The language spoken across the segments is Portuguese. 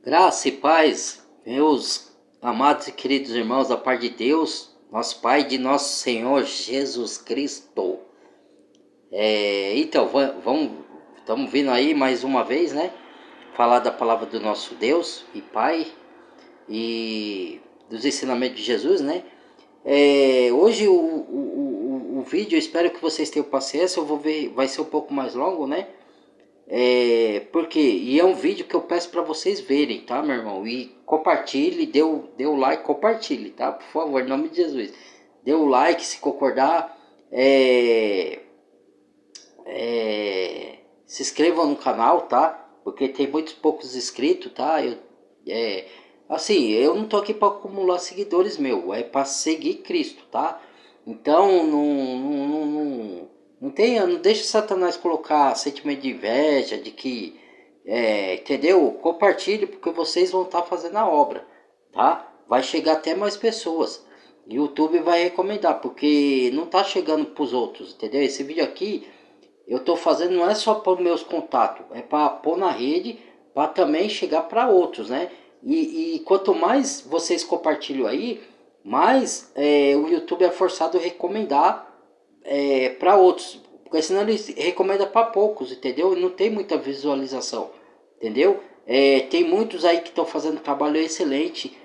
Graça e paz, meus amados e queridos irmãos, da parte de Deus, nosso Pai, de nosso Senhor Jesus Cristo. Estamos vindo aí mais uma vez, né? Falar da palavra do nosso Deus e Pai e dos ensinamentos de Jesus, né? Hoje o vídeo, eu espero que vocês tenham paciência, eu vou ver, vai ser um pouco mais longo, né? Porque e é um vídeo que eu peço para vocês verem, tá, meu irmão? E compartilhe, deu like, compartilhe, tá? Por favor, em nome de Jesus. Dê o like se concordar. Se inscrevam no canal, tá? Porque tem muitos poucos inscritos, tá? Eu não tô aqui para acumular seguidores meu, é para seguir Cristo, tá? Então não deixa Satanás colocar sentimento de inveja, de que entendeu? Compartilhe porque vocês vão estar fazendo a obra, tá? Vai chegar até mais pessoas. YouTube vai recomendar porque não tá chegando para os outros, entendeu? Esse vídeo aqui eu tô fazendo não é só para os meus contatos, é para pôr na rede, para também chegar para outros, né? E quanto mais vocês compartilham aí, mais o YouTube é forçado a recomendar para outros, porque senão ele recomenda para poucos, entendeu? E não tem muita visualização, entendeu? Tem muitos aí que estão fazendo trabalho excelente,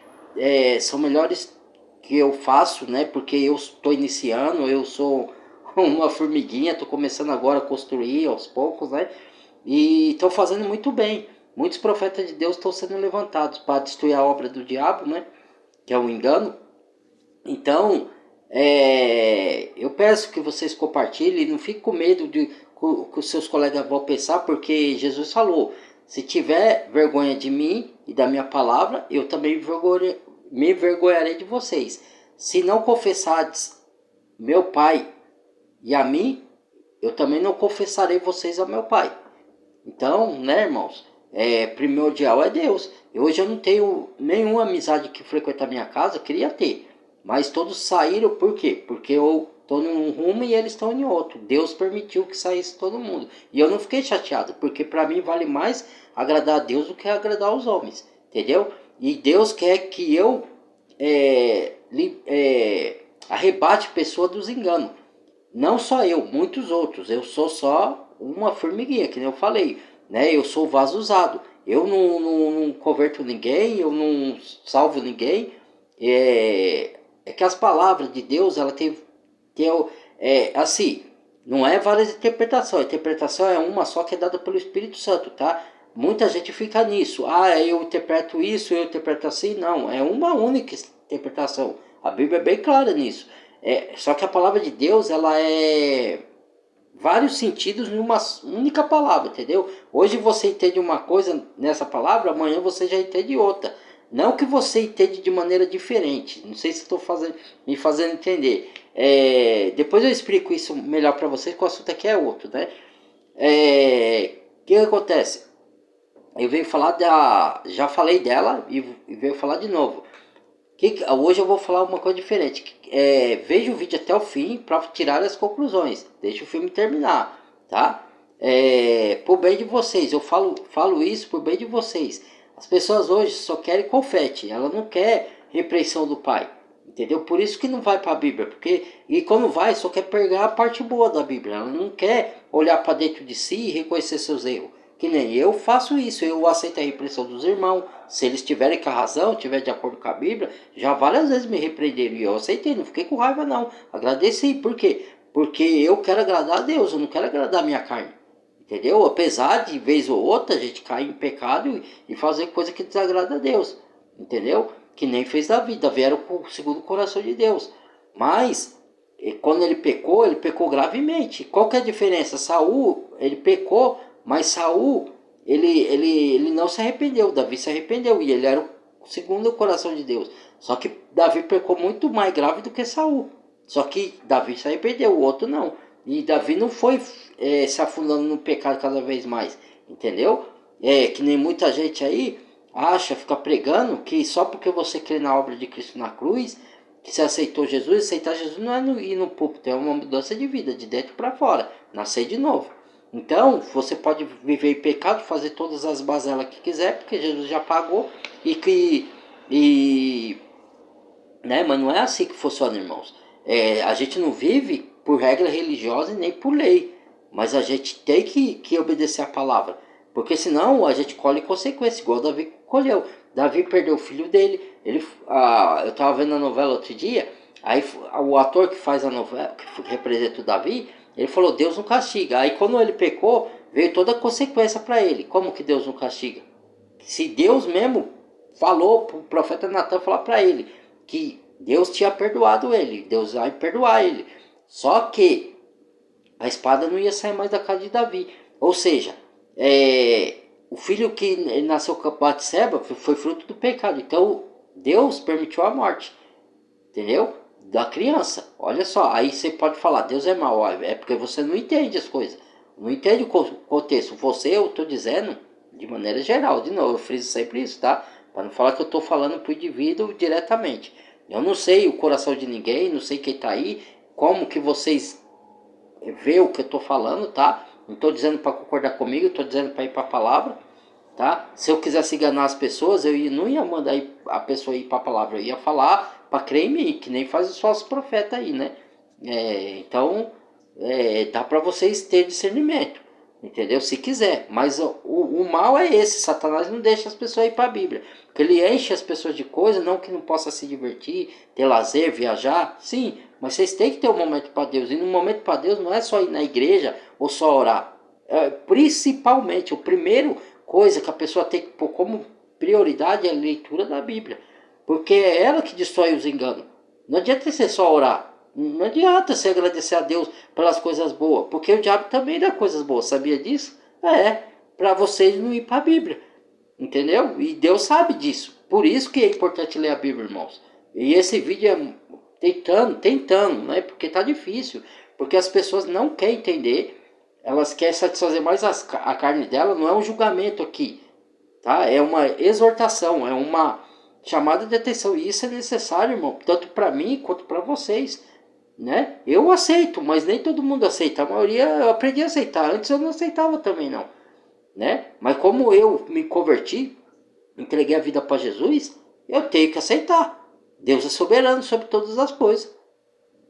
são melhores que eu faço, né? Porque eu estou iniciando, eu sou uma formiguinha, estou começando agora a construir aos poucos, né? E estão fazendo muito bem. Muitos profetas de Deus estão sendo levantados para destruir a obra do diabo, né? Que é um engano. Então, eu peço que vocês compartilhem, não fique com medo de que os seus colegas vão pensar, porque Jesus falou: se tiver vergonha de mim e da minha palavra, eu também me envergonharei de vocês. Se não confessardes meu Pai e a mim, eu também não confessarei vocês ao meu Pai. Então, né, irmãos, primordial é Deus. Hoje eu não tenho nenhuma amizade que frequenta a minha casa, queria ter. Mas todos saíram por quê? Porque eu estou num rumo e eles estão em outro. Deus permitiu que saísse todo mundo. E eu não fiquei chateado, porque para mim vale mais agradar a Deus do que agradar os homens. Entendeu? E Deus quer que eu arrebate pessoa dos enganos. Não só eu, muitos outros. Eu sou só uma formiguinha, que nem eu falei, né? Eu sou vaso usado. Eu não converto ninguém, eu não salvo ninguém. É que as palavras de Deus, ela tem assim, não é várias interpretações. A interpretação é uma só que é dada pelo Espírito Santo, tá? Muita gente fica nisso. Ah, eu interpreto isso, eu interpreto assim. Não, é uma única interpretação. A Bíblia é bem clara nisso. Só que a palavra de Deus, ela é vários sentidos em uma única palavra, entendeu? Hoje você entende uma coisa nessa palavra, amanhã você já entende outra. Não que você entende de maneira diferente. Não sei se estou me fazendo entender. Depois eu explico isso melhor para vocês, que o assunto aqui é outro, né? O que acontece? Eu venho falar já falei dela e venho falar de novo. Hoje eu vou falar uma coisa diferente. Veja o vídeo até o fim para tirar as conclusões. Deixa o filme terminar, tá? Por bem de vocês. Eu falo isso por bem de vocês. As pessoas hoje só querem confete. Ela não quer repreensão do pai. Entendeu? Por isso que não vai para a Bíblia. E quando vai, só quer pegar a parte boa da Bíblia. Ela não quer olhar para dentro de si e reconhecer seus erros. Que nem eu faço isso, eu aceito a repreensão dos irmãos. Se eles tiverem com a razão, tiver de acordo com a Bíblia, já várias vezes me repreenderam e eu aceitei, não fiquei com raiva não. Agradeci, por quê? Porque eu quero agradar a Deus, eu não quero agradar a minha carne. Entendeu? Apesar de vez ou outra a gente cair em pecado e fazer coisa que desagrada a Deus. Entendeu? Que nem fez Davi. Davi era segundo o coração de Deus. Mas quando ele pecou gravemente. Qual que é a diferença? Saul, ele pecou, mas Saul, ele não se arrependeu. Davi se arrependeu e ele era o segundo o coração de Deus. Só que Davi pecou muito mais grave do que Saul. Só que Davi se arrependeu, o outro não. E Davi não foi se afundando no pecado cada vez mais. Entendeu? Que nem muita gente aí acha, fica pregando que só porque você crê na obra de Cristo na cruz, que você aceitou Jesus, aceitar Jesus não é ir no púlpito, é uma mudança de vida, de dentro para fora, nascer de novo. Então, você pode viver em pecado, fazer todas as bazelas que quiser, porque Jesus já pagou e né? Mas não é assim que funciona, irmãos. A gente não vive por regra religiosa e nem por lei, mas a gente tem que obedecer a palavra, porque senão a gente colhe consequências, igual Davi colheu. Davi perdeu o filho dele. Eu estava vendo a novela outro dia, aí o ator que faz a novela, que representa o Davi, ele falou: Deus não castiga. Aí quando ele pecou, veio toda a consequência para ele. Como que Deus não castiga? Se Deus mesmo falou para o profeta Natan falar para ele que Deus tinha perdoado ele, Deus vai perdoar ele. Só que a espada não ia sair mais da casa de Davi. Ou seja, o filho que nasceu com Batseba foi fruto do pecado. Então Deus permitiu a morte, entendeu? Da criança. Olha só, aí você pode falar, Deus é mau. É porque você não entende as coisas. Não entende o contexto. Você, eu estou dizendo de maneira geral. De novo, eu friso sempre isso, tá? Para não falar que eu estou falando para o indivíduo diretamente. Eu não sei o coração de ninguém, não sei quem está aí, como que vocês vê o que eu estou falando, tá? Não estou dizendo para concordar comigo, estou dizendo para ir para a palavra, tá? Se eu quisesse enganar as pessoas, não ia mandar a pessoa ir para a palavra, eu ia falar para crer em mim, que nem faz os falsos profetas aí, né? Então, dá para vocês terem discernimento, entendeu? Se quiser, mas o mal é esse, Satanás não deixa as pessoas ir para a Bíblia, porque ele enche as pessoas de coisa, não que não possa se divertir, ter lazer, viajar, sim, mas vocês têm que ter um momento para Deus, e no momento para Deus não é só ir na igreja ou só orar, principalmente, o primeiro coisa que a pessoa tem que pôr como prioridade é a leitura da Bíblia, porque é ela que destrói os enganos. Não adianta você só orar, não adianta você agradecer a Deus pelas coisas boas, porque o diabo também dá coisas boas, sabia disso? Para vocês não ir para a Bíblia, entendeu? E Deus sabe disso, por isso que é importante ler a Bíblia, irmãos. E esse vídeo é tentando, né? Porque tá difícil, porque as pessoas não querem entender, elas querem satisfazer mais a carne dela, não é um julgamento aqui, tá? É uma exortação, é uma chamada de atenção, e isso é necessário, irmão, tanto para mim quanto para vocês, né? Eu aceito, mas nem todo mundo aceita, a maioria eu aprendi a aceitar, antes eu não aceitava também não, né? Mas como eu me converti, entreguei a vida para Jesus, eu tenho que aceitar. Deus é soberano sobre todas as coisas,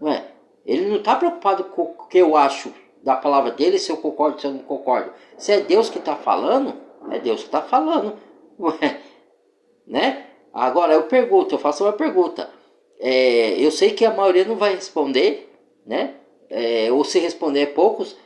não é? Ele não está preocupado com o que eu acho da palavra dele, se eu concordo, se eu não concordo. Se é Deus que está falando, é Deus que está falando. Ué, né? Agora eu faço uma pergunta. Eu sei que a maioria não vai responder, né? Ou se responder poucos.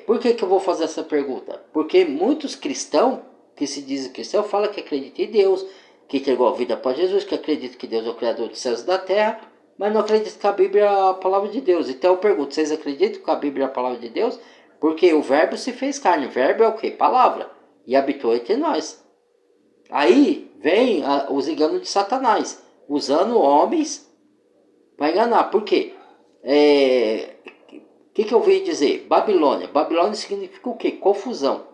Por que eu vou fazer essa pergunta? Porque muitos cristãos que se dizem cristãos falam que acreditam em Deus, que entregou a vida para Jesus, que acreditam que Deus é o Criador dos céus e da terra, mas não acreditam que a Bíblia é a palavra de Deus. Então eu pergunto, vocês acreditam que a Bíblia é a palavra de Deus? Porque o verbo se fez carne. O verbo é o quê? Palavra. E habitou entre nós. Aí vem os enganos de Satanás, usando homens para enganar. Por quê? Que eu ouvi dizer? Babilônia. Babilônia significa o quê? Confusão.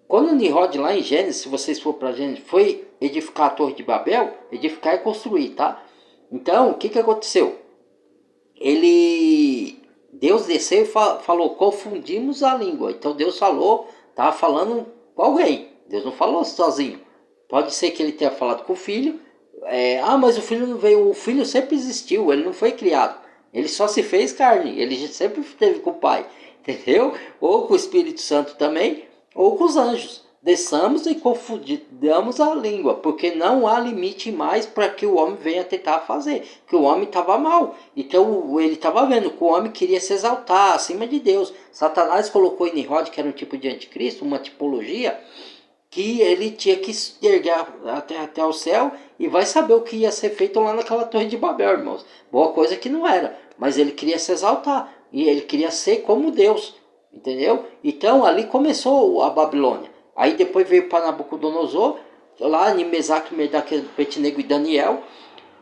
Quando Nimrod, lá em Gênesis, se vocês for para Gênesis, foi edificar a Torre de Babel, edificar e construir, tá? Então, o que aconteceu? Deus desceu e falou, confundimos a língua. Então Deus falou, estava falando com alguém. Deus não falou sozinho. Pode ser que ele tenha falado com o filho. Mas o filho não veio. O filho sempre existiu, ele não foi criado. Ele só se fez carne. Ele sempre esteve com o Pai. Entendeu? Ou com o Espírito Santo também, ou com os anjos. Desçamos e confundamos a língua, porque não há limite mais para que o homem venha tentar fazer. Que o homem estava mal. Então ele estava vendo que o homem queria se exaltar acima de Deus. Satanás colocou em Nimrod, que era um tipo de anticristo, uma tipologia, que ele tinha que erguer até o céu, e vai saber o que ia ser feito lá naquela Torre de Babel, irmãos. Boa coisa que não era, mas ele queria se exaltar, e ele queria ser como Deus, entendeu? Então ali começou a Babilônia. Aí depois veio para Nabucodonosor, lá em Mesaque, Medaque, Abednego e Daniel.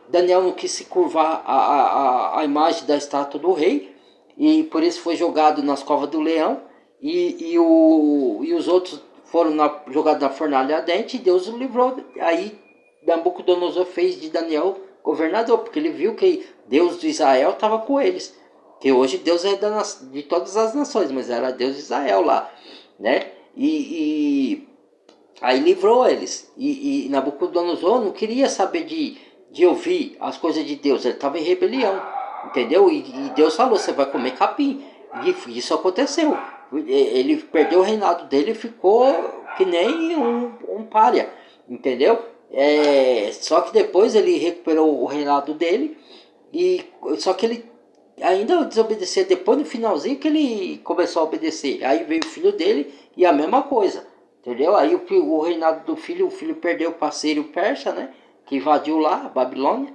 Daniel não quis se curvar a imagem da estátua do rei, e por isso foi jogado nas covas do leão, e os outros foram jogados na fornalha ardente, e Deus o livrou. Aí Nabucodonosor fez de Daniel governador, porque ele viu que Deus de Israel estava com eles. Que hoje Deus é de todas as nações, mas era Deus de Israel lá, né? E aí livrou eles. E Nabucodonosor não queria saber de ouvir as coisas de Deus, ele estava em rebelião, entendeu? E Deus falou, você vai comer capim. E isso aconteceu. Ele perdeu o reinado dele e ficou que nem um pária, entendeu? Só que depois ele recuperou o reinado dele, só que ele ainda desobedecia depois no finalzinho que ele começou a obedecer. Aí veio o filho dele e a mesma coisa, entendeu? Aí o reinado do filho, o filho perdeu o parceiro persa, né? Que invadiu lá a Babilônia.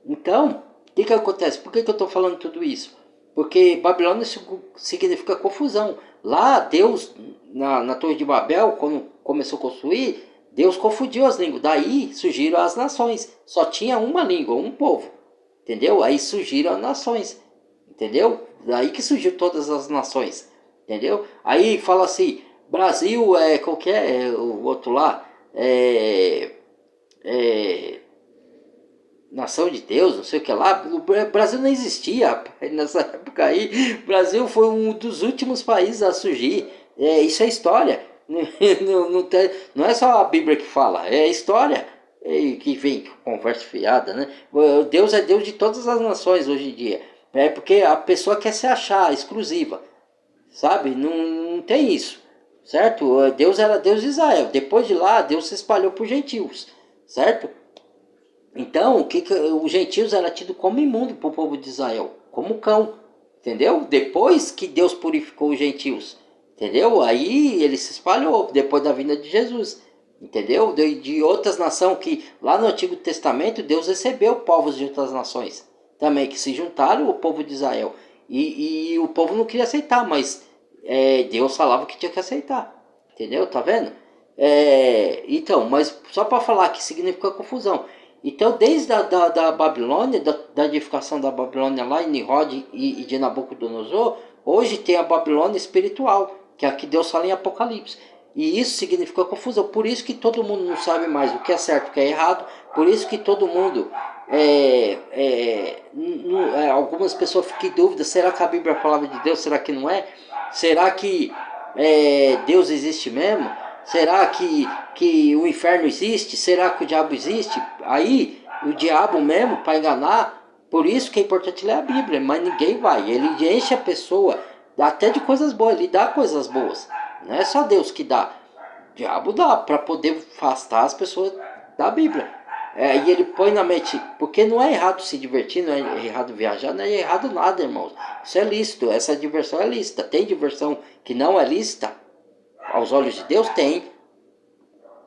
Então, o que acontece? Por que eu estou falando tudo isso? Porque Babilônia significa confusão. Lá, Deus, na Torre de Babel, quando começou a construir, Deus confundiu as línguas. Daí surgiram as nações. Só tinha uma língua, um povo. Entendeu? Aí surgiram as nações. Entendeu? Daí que surgiu todas as nações. Entendeu? Aí fala assim, Brasil qual que é o outro lá? Nação de Deus, não sei o que lá. O Brasil não existia, rapaz, nessa época aí. O Brasil foi um dos últimos países a surgir. Isso é história. Não é só a Bíblia que fala, é a história que vem com conversa fiada, né? Deus é Deus de todas as nações hoje em dia. É porque a pessoa quer se achar exclusiva, sabe? Não tem isso, certo? Deus era Deus de Israel. Depois de lá, Deus se espalhou por gentios, certo? Então, os gentios era tido como imundo para o povo de Israel, como cão, entendeu? Depois que Deus purificou os gentios, entendeu? Aí ele se espalhou, depois da vinda de Jesus, entendeu? De outras nações que lá no Antigo Testamento Deus recebeu povos de outras nações também, que se juntaram ao povo de Israel. E o povo não queria aceitar, mas Deus falava que tinha que aceitar, entendeu? Tá vendo? Então, mas só para falar que significa confusão. Então, desde da Babilônia, da edificação da Babilônia lá em Nimrod e de Nabucodonosor, hoje tem a Babilônia espiritual, que é a que Deus fala em Apocalipse. E isso significa confusão. Por isso que todo mundo não sabe mais o que é certo e o que é errado. Por isso que todo mundo... algumas pessoas ficam em dúvida, será que a Bíblia é a palavra de Deus? Será que não é? Será que Deus existe mesmo? Será que o inferno existe? Será que o diabo existe? Aí, o diabo mesmo, para enganar, por isso que é importante ler a Bíblia, mas ninguém vai. Ele enche a pessoa até de coisas boas, ele dá coisas boas. Não é só Deus que dá. O diabo dá para poder afastar as pessoas da Bíblia. E ele põe na mente, porque não é errado se divertir, não é errado viajar, não é errado nada, irmãos. Isso é lícito, essa diversão é lícita. Tem diversão que não é lícita? Aos olhos de Deus tem,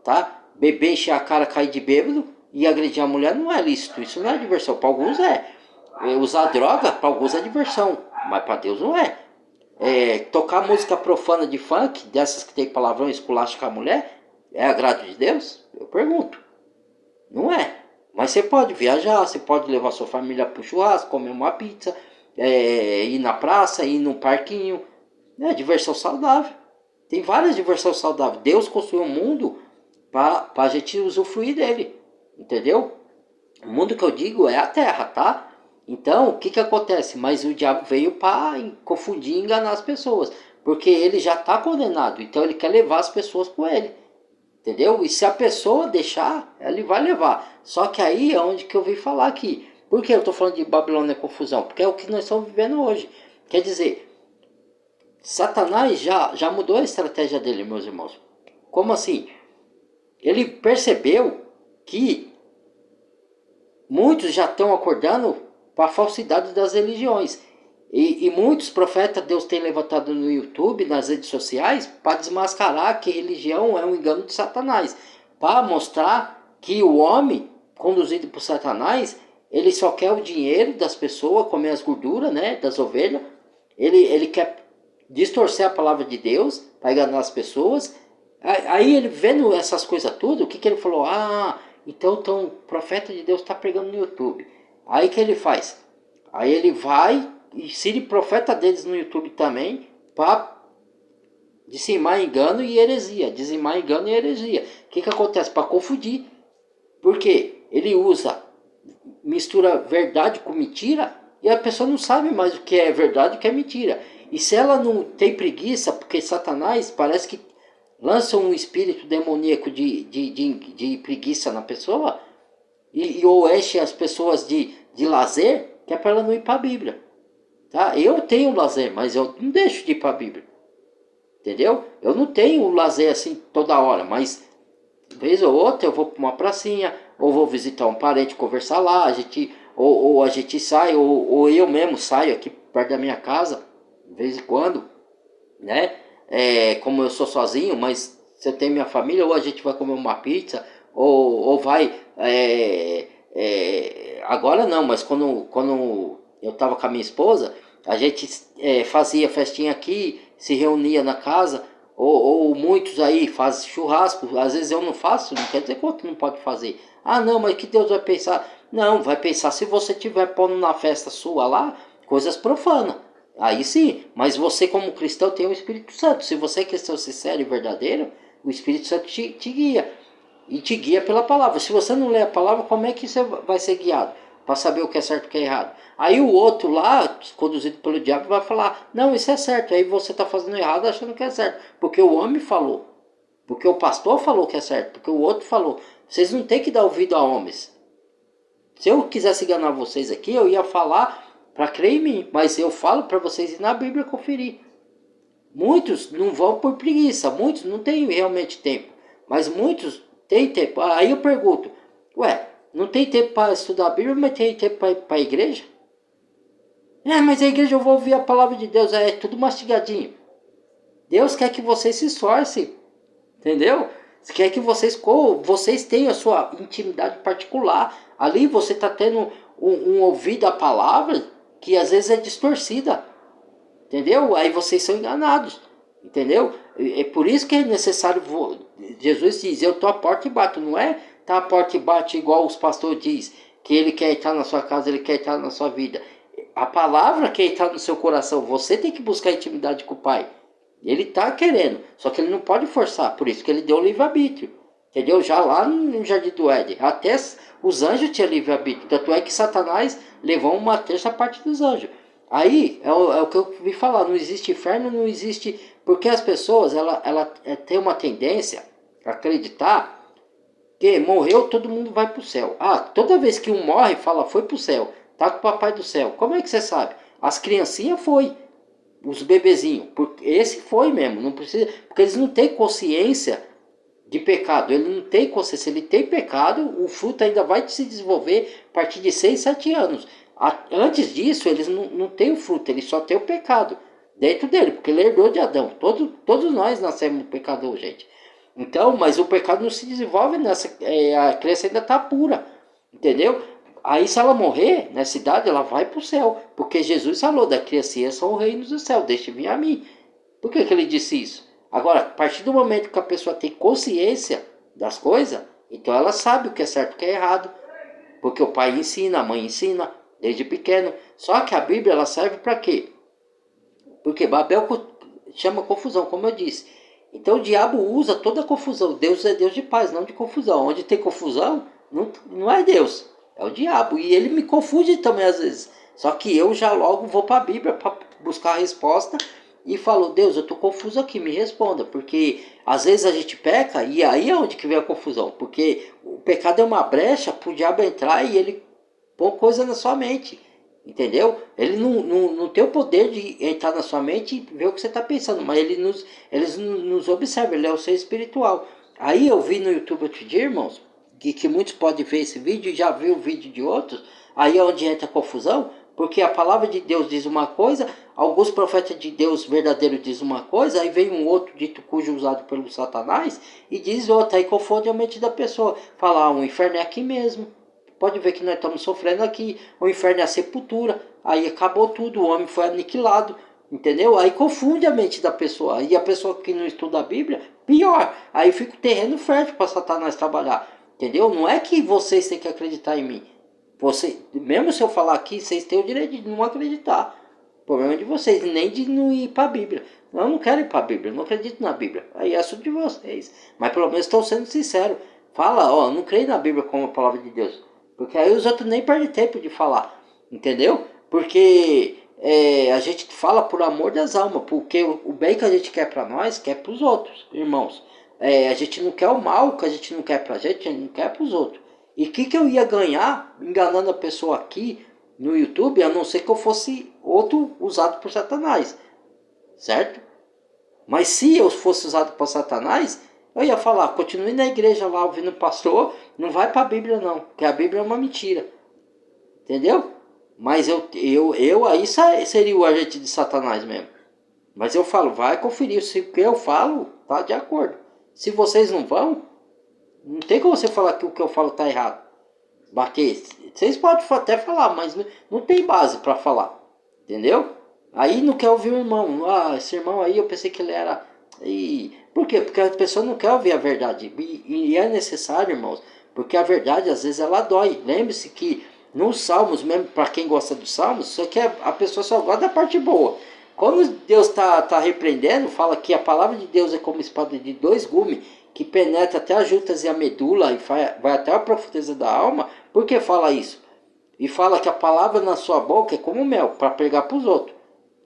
tá? Beber, encher a cara, cair de bêbado e agredir a mulher não é lícito, isso não é diversão. Para alguns usar droga, para alguns é diversão, mas para Deus não é. Tocar música profana de funk, dessas que tem palavrão e esculacho com a mulher, é agrado de Deus? Eu pergunto. Não é. Mas você pode viajar, você pode levar sua família para o churrasco, comer uma pizza, ir na praça, ir num parquinho. É diversão saudável. Tem várias diversões saudáveis. Deus construiu um mundo para a gente usufruir dele. Entendeu? O mundo que eu digo é a terra, tá? Então, o que acontece? Mas o diabo veio para confundir e enganar as pessoas. Porque ele já está condenado. Então, ele quer levar as pessoas com ele. Entendeu? E se a pessoa deixar, ele vai levar. Só que aí é onde que eu vim falar aqui. Por que eu estou falando de Babilônia confusão? Porque é o que nós estamos vivendo hoje. Quer dizer, Satanás já mudou a estratégia dele, meus irmãos. Como assim? Ele percebeu que muitos já estão acordando para a falsidade das religiões. E muitos profetas Deus tem levantado no YouTube, nas redes sociais, para desmascarar que religião é um engano de Satanás. Para mostrar que o homem, conduzido por Satanás, ele só quer o dinheiro das pessoas, comer as gorduras, né, das ovelhas. Ele quer distorcer a palavra de Deus para enganar as pessoas. Aí ele vendo essas coisas tudo, o que ele falou? Então o profeta de Deus está pregando no YouTube. Aí que ele faz? Aí ele vai e se profeta deles no YouTube também para dizimar engano e heresia. Dizimar engano e heresia. O que acontece? Para confundir. Por quê? Ele mistura verdade com mentira E a pessoa não sabe mais o que é verdade e o que é mentira. E se ela não tem preguiça, porque Satanás parece que lança um espírito demoníaco de preguiça na pessoa, ou enche as pessoas de lazer, que é para ela não ir para a Bíblia. Tá? Eu tenho lazer, mas eu não deixo de ir para a Bíblia. Entendeu? Eu não tenho lazer assim toda hora, mas vez ou outra eu vou para uma pracinha, ou vou visitar um parente, conversar lá, ou a gente sai, ou eu mesmo saio aqui perto da minha casa, de vez em quando, né? Como eu sou sozinho, mas se eu tenho minha família, ou a gente vai comer uma pizza, ou vai. Agora não, mas quando eu estava com a minha esposa, a gente fazia festinha aqui, se reunia na casa, ou muitos aí fazem churrasco. Às vezes eu não faço, não quer dizer que o outro não pode fazer. Ah, não, mas que Deus vai pensar? Não, vai pensar se você estiver pondo na festa sua lá coisas profanas. Aí sim, mas você como cristão tem o Espírito Santo. Se você é cristão sincero e verdadeiro, o Espírito Santo te guia. E te guia pela palavra. Se você não lê a palavra, como é que você vai ser guiado? Para saber o que é certo e o que é errado. Aí o outro lá, conduzido pelo diabo, vai falar, não, isso é certo. Aí você está fazendo errado achando que é certo. Porque o homem falou. Porque o pastor falou que é certo. Porque o outro falou. Vocês não têm que dar ouvido a homens. Se eu quisesse enganar vocês aqui, eu ia falar para crer em mim. Mas eu falo para vocês ir na Bíblia conferir. Muitos não vão por preguiça. Muitos não têm realmente tempo. Mas muitos têm tempo. Aí eu pergunto, ué, não tem tempo para estudar a Bíblia, mas tem tempo para ir para a igreja? Mas a igreja eu vou ouvir a palavra de Deus, é tudo mastigadinho. Deus quer que vocês se esforcem, entendeu? Quer que vocês tenham a sua intimidade particular. Ali você está tendo um ouvido à palavra que às vezes é distorcida, entendeu? Aí vocês são enganados, entendeu? É por isso que é necessário. Jesus diz: eu estou à porta e bato, não é? Tá à porta e bate igual os pastores diz que ele quer entrar na sua casa, ele quer entrar na sua vida. A palavra quer entrar no seu coração. Você tem que buscar intimidade com o Pai. Ele está querendo, só que ele não pode forçar. Por isso que ele deu o livre-arbítrio. Entendeu? Já lá no Jardim do Éden. Até os anjos tinham livre-arbítrio. Tanto é que Satanás levou uma terça parte dos anjos. Aí é o que eu vi falar. Não existe inferno, não existe. Porque as pessoas ela têm uma tendência a acreditar que morreu, todo mundo vai para o céu. Ah, toda vez que um morre, fala, foi para o céu. Tá com o papai do céu. Como é que você sabe? As criancinhas foi. Os bebezinhos. Esse foi mesmo. Não precisa, porque eles não têm consciência de pecado. Ele não tem consciência. Ele tem pecado, o fruto ainda vai se desenvolver a partir de 6, 7 anos. Antes disso, eles não têm o fruto. Ele só tem o pecado dentro dele. Porque ele herdou de Adão. Todos nós nascemos no pecador, gente. Então, mas o pecado não se desenvolve nessa. A criança ainda está pura. Entendeu? Aí se ela morrer nessa idade, ela vai para o céu. Porque Jesus falou, da criancinha são os reinos do céu, deixe vir a mim. Por que ele disse isso? Agora, a partir do momento que a pessoa tem consciência das coisas, então ela sabe o que é certo e o que é errado. Porque o pai ensina, a mãe ensina, desde pequeno. Só que a Bíblia ela serve para quê? Porque Babel chama confusão, como eu disse. Então o diabo usa toda a confusão. Deus é Deus de paz, não de confusão. Onde tem confusão, não é Deus. É o diabo. E ele me confunde também às vezes. Só que eu já logo vou para a Bíblia para buscar a resposta. E falo, Deus, eu estou confuso aqui, me responda. Porque às vezes a gente peca e aí é onde que vem a confusão. Porque o pecado é uma brecha para o diabo entrar e ele pôr coisa na sua mente. Entendeu? Ele não tem o poder de entrar na sua mente e ver o que você está pensando. Mas ele nos observa, ele é o ser espiritual. Aí eu vi no YouTube outro dia, irmãos, que muitos podem ver esse vídeo e já viu o vídeo de outros. Aí é onde entra a confusão, porque a palavra de Deus diz uma coisa, alguns profetas de Deus verdadeiro diz uma coisa, aí vem um outro dito cujo usado pelo Satanás e diz outra, aí confunde a mente da pessoa. Fala, o inferno é aqui mesmo. Pode ver que nós estamos sofrendo aqui, o inferno é a sepultura, aí acabou tudo, o homem foi aniquilado, entendeu? Aí confunde a mente da pessoa, e a pessoa que não estuda a Bíblia, pior, aí fica o terreno fértil para Satanás trabalhar, entendeu? Não é que vocês têm que acreditar em mim, mesmo se eu falar aqui, vocês têm o direito de não acreditar, o problema é de vocês, nem de não ir para a Bíblia. Eu não quero ir para a Bíblia, eu não acredito na Bíblia, aí é assunto de vocês, mas pelo menos estão sendo sinceros, fala, eu não creio na Bíblia como a palavra de Deus. Porque aí os outros nem perdem tempo de falar, entendeu? Porque a gente fala por amor das almas, porque o bem que a gente quer para nós, quer para os outros, irmãos. A gente não quer o mal que a gente não quer para a gente não quer para os outros. E o que eu ia ganhar enganando a pessoa aqui no YouTube, a não ser que eu fosse outro usado por Satanás, certo? Mas se eu fosse usado por Satanás, eu ia falar, continue na igreja lá ouvindo o pastor, não vai para a Bíblia não, porque a Bíblia é uma mentira. Entendeu? Mas eu aí seria o agente de Satanás mesmo. Mas eu falo, vai conferir se o que eu falo tá de acordo. Se vocês não vão, não tem como você falar que o que eu falo tá errado. Bater. Vocês podem até falar, mas não tem base para falar. Entendeu? Aí não quer ouvir o irmão. Ah, esse irmão aí eu pensei que ele era. Por quê? Porque a pessoa não quer ouvir a verdade. E é necessário, irmãos. Porque a verdade às vezes ela dói. Lembre-se que nos Salmos, mesmo para quem gosta dos Salmos, só que a pessoa só gosta da parte boa. Quando Deus tá repreendendo, fala que a palavra de Deus é como espada de dois gumes, que penetra até as juntas e a medula e vai até a profundeza da alma. Por que fala isso? E fala que a palavra na sua boca é como mel, para pregar para os outros.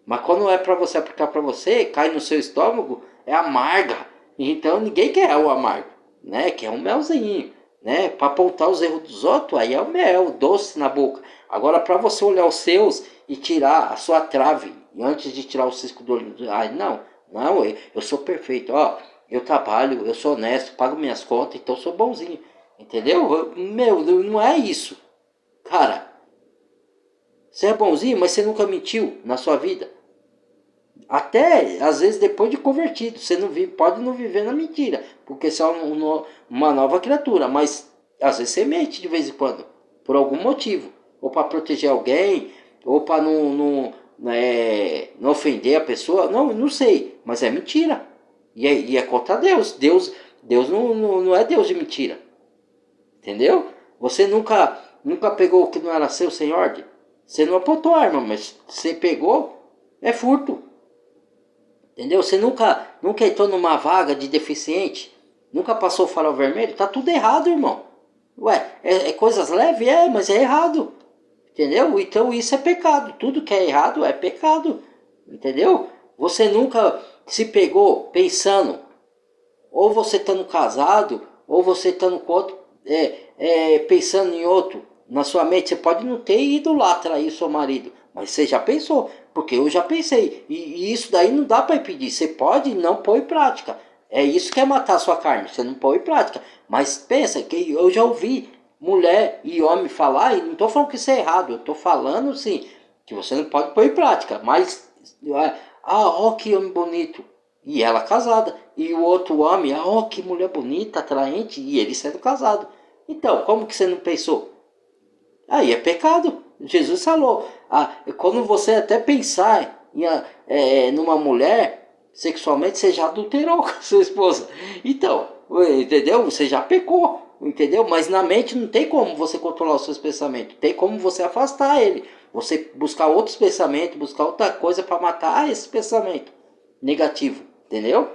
Mas quando é para você aplicar para você, cai no seu estômago, é amarga. Então ninguém quer o amargo, né? Quer um melzinho, né? Para apontar os erros dos outros, aí é o mel, doce na boca. Agora para você olhar os seus e tirar a sua trave, antes de tirar o cisco do olho, ai não, eu sou perfeito, ó, eu trabalho, eu sou honesto, pago minhas contas, então eu sou bonzinho, entendeu? Meu, não é isso, cara. Você é bonzinho, mas você nunca mentiu na sua vida. Até, às vezes, depois de convertido. Você não vive, pode não viver na mentira. Porque você é uma nova criatura. Mas, às vezes, você mente de vez em quando. Por algum motivo. Ou para proteger alguém. Ou para não ofender a pessoa. Não sei. Mas é mentira. E é contra Deus. Deus não é Deus de mentira. Entendeu? Você nunca pegou o que não era seu sem ordem. Você não apontou a arma, mas você pegou, é furto. Entendeu? Você nunca entrou numa vaga de deficiente, nunca passou o farol vermelho, tá tudo errado, irmão. Ué, é coisas leves? Mas é errado. Entendeu? Então isso é pecado. Tudo que é errado é pecado. Entendeu? Você nunca se pegou pensando, ou você estando casado, ou você estando com outro, pensando em outro. Na sua mente, você pode não ter ido lá trair seu marido, mas você já pensou, porque eu já pensei. E isso daí não dá para impedir. Você pode não pôr em prática. É isso que é matar a sua carne, você não põe em prática. Mas pensa que eu já ouvi mulher e homem falar, e não estou falando que isso é errado, eu estou falando sim, que você não pode pôr em prática. Mas, ó que homem bonito. E ela casada. E o outro homem, ó que mulher bonita, atraente, e ele sendo casado. Então, como que você não pensou? Aí é pecado. Jesus falou, quando você até pensar numa mulher sexualmente, você já adulterou com a sua esposa. Então, entendeu? Você já pecou, entendeu? Mas na mente não tem como você controlar os seus pensamentos. Tem como você afastar ele. Você buscar outros pensamentos, buscar outra coisa para matar esse pensamento negativo, entendeu?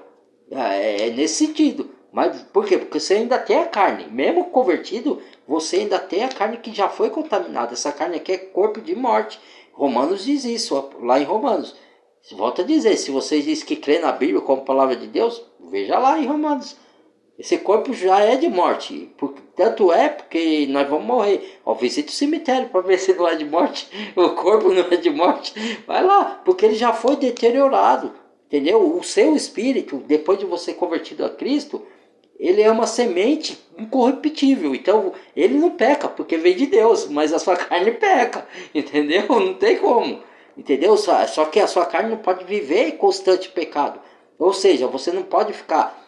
É nesse sentido. Mas por quê? Porque você ainda tem a carne. Mesmo convertido, você ainda tem a carne que já foi contaminada. Essa carne aqui é corpo de morte. Romanos diz isso, lá em Romanos. Volto a dizer, se vocês dizem que crê na Bíblia como palavra de Deus, veja lá em Romanos. Esse corpo já é de morte. Tanto é porque nós vamos morrer. Ó, visite o cemitério para ver se não é de morte. O corpo não é de morte. Vai lá, porque ele já foi deteriorado. Entendeu? O seu espírito, depois de você convertido a Cristo, ele é uma semente incorruptível. Então, ele não peca, porque vem de Deus, mas a sua carne peca. Entendeu? Não tem como. Entendeu? Só que a sua carne não pode viver em constante pecado. Ou seja, você não pode ficar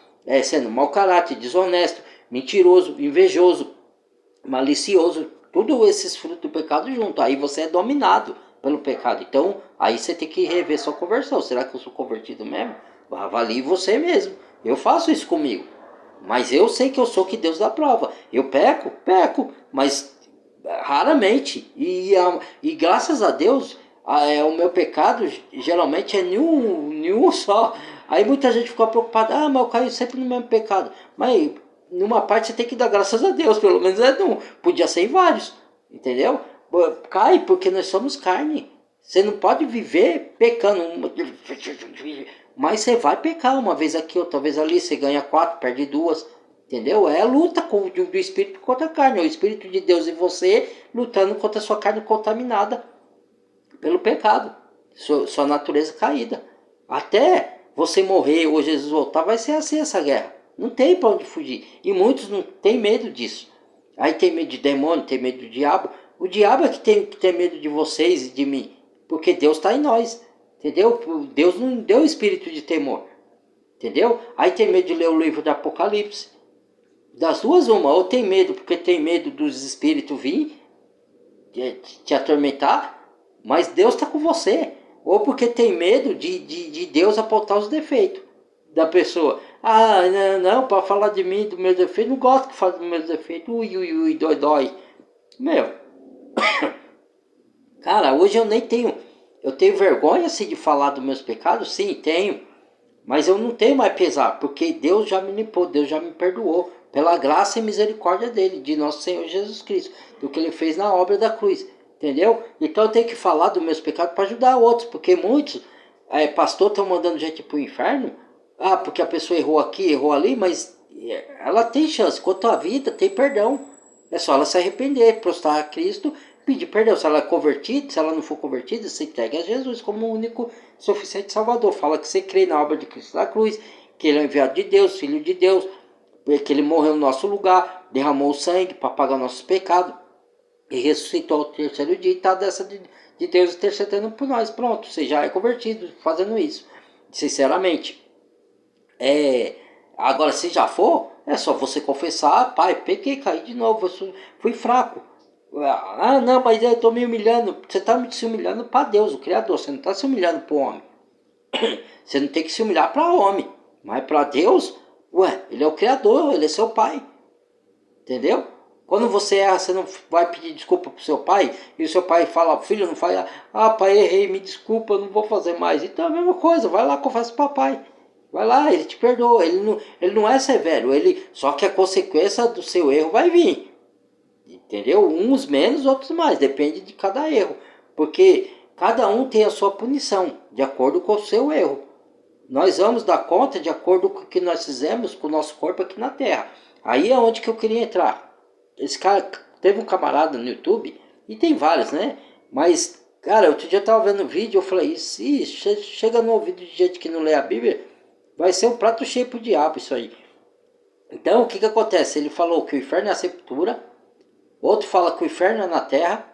sendo mau caráter, desonesto, mentiroso, invejoso, malicioso. Tudo esses frutos do pecado junto. Aí você é dominado pelo pecado. Então, aí você tem que rever sua conversão. Será que eu sou convertido mesmo? Avalie você mesmo. Eu faço isso comigo. Mas eu sei que eu sou que Deus dá prova. Eu peco, mas raramente. E graças a Deus, o meu pecado geralmente é nenhum só. Aí muita gente fica preocupada, mas eu caio sempre no mesmo pecado. Mas numa parte você tem que dar graças a Deus, pelo menos não. Podia ser em vários, entendeu? Cai porque nós somos carne. Você não pode viver pecando. Mas você vai pecar uma vez aqui, outra vez ali. Você ganha 4, perde 2. Entendeu? É a luta do espírito contra a carne. É o espírito de Deus em você lutando contra a sua carne contaminada pelo pecado. Sua natureza caída. Até você morrer ou Jesus voltar, vai ser assim essa guerra. Não tem para onde fugir. E muitos não têm medo disso. Aí tem medo de demônio, tem medo do diabo. O diabo é que tem que ter medo de vocês e de mim. Porque Deus está em nós. Entendeu? Deus não deu espírito de temor. Entendeu? Aí tem medo de ler o livro do Apocalipse. Das duas, uma. Ou tem medo porque tem medo dos espíritos vir te atormentar. Mas Deus está com você. Ou porque tem medo de Deus apontar os defeitos da pessoa. Ah, não, para falar de mim, do meu defeito, não gosto que fale dos meus defeitos. Ui, dói, dói. Meu, cara, hoje eu nem tenho. Eu tenho vergonha assim de falar dos meus pecados? Sim, tenho. Mas eu não tenho mais pesar, porque Deus já me limpou, Deus já me perdoou. Pela graça e misericórdia dele, de nosso Senhor Jesus Cristo. Do que ele fez na obra da cruz. Entendeu? Então eu tenho que falar dos meus pecados para ajudar outros. Porque muitos pastor estão mandando gente para o inferno. Ah, porque a pessoa errou aqui, errou ali, mas ela tem chance. Quanto à vida, tem perdão. É só ela se arrepender, prostrar a Cristo, pedir perdão. Se ela é convertida, se ela não for convertida, você entrega a Jesus como o único suficiente Salvador. Fala que você crê na obra de Cristo da cruz, que ele é enviado de Deus, filho de Deus, que ele morreu no nosso lugar, derramou o sangue para pagar nossos pecados e ressuscitou ao terceiro dia e está dessa de Deus intercedendo por nós. Pronto, você já é convertido fazendo isso. Sinceramente. Agora, se já for, é só você confessar, pai, pequei, caí de novo, fui fraco. Ah, não, mas eu estou me humilhando. Você está se humilhando para Deus, o Criador. Você não está se humilhando para o homem. Você não tem que se humilhar para o homem. Mas para Deus, ele é o Criador, ele é seu pai. Entendeu? Quando você erra, você não vai pedir desculpa pro seu pai, e o seu pai fala, filho, não fala, ah, pai, errei, me desculpa, não vou fazer mais. Então é a mesma coisa, vai lá, confessa pro papai. Vai lá, ele te perdoa, ele não é severo, só que a consequência do seu erro vai vir. Entendeu? Uns menos, outros mais, depende de cada erro. Porque cada um tem a sua punição, de acordo com o seu erro. Nós vamos dar conta de acordo com o que nós fizemos com o nosso corpo aqui na Terra. Aí é onde que eu queria entrar. Esse cara, teve um camarada no YouTube, e tem vários, né? Mas, cara, outro dia eu tava vendo o vídeo, eu falei, se chega no ouvido de gente que não lê a Bíblia, vai ser um prato cheio pro diabo isso aí. Então, o que que acontece? Ele falou que o inferno é a sepultura, outro fala que o inferno é na terra,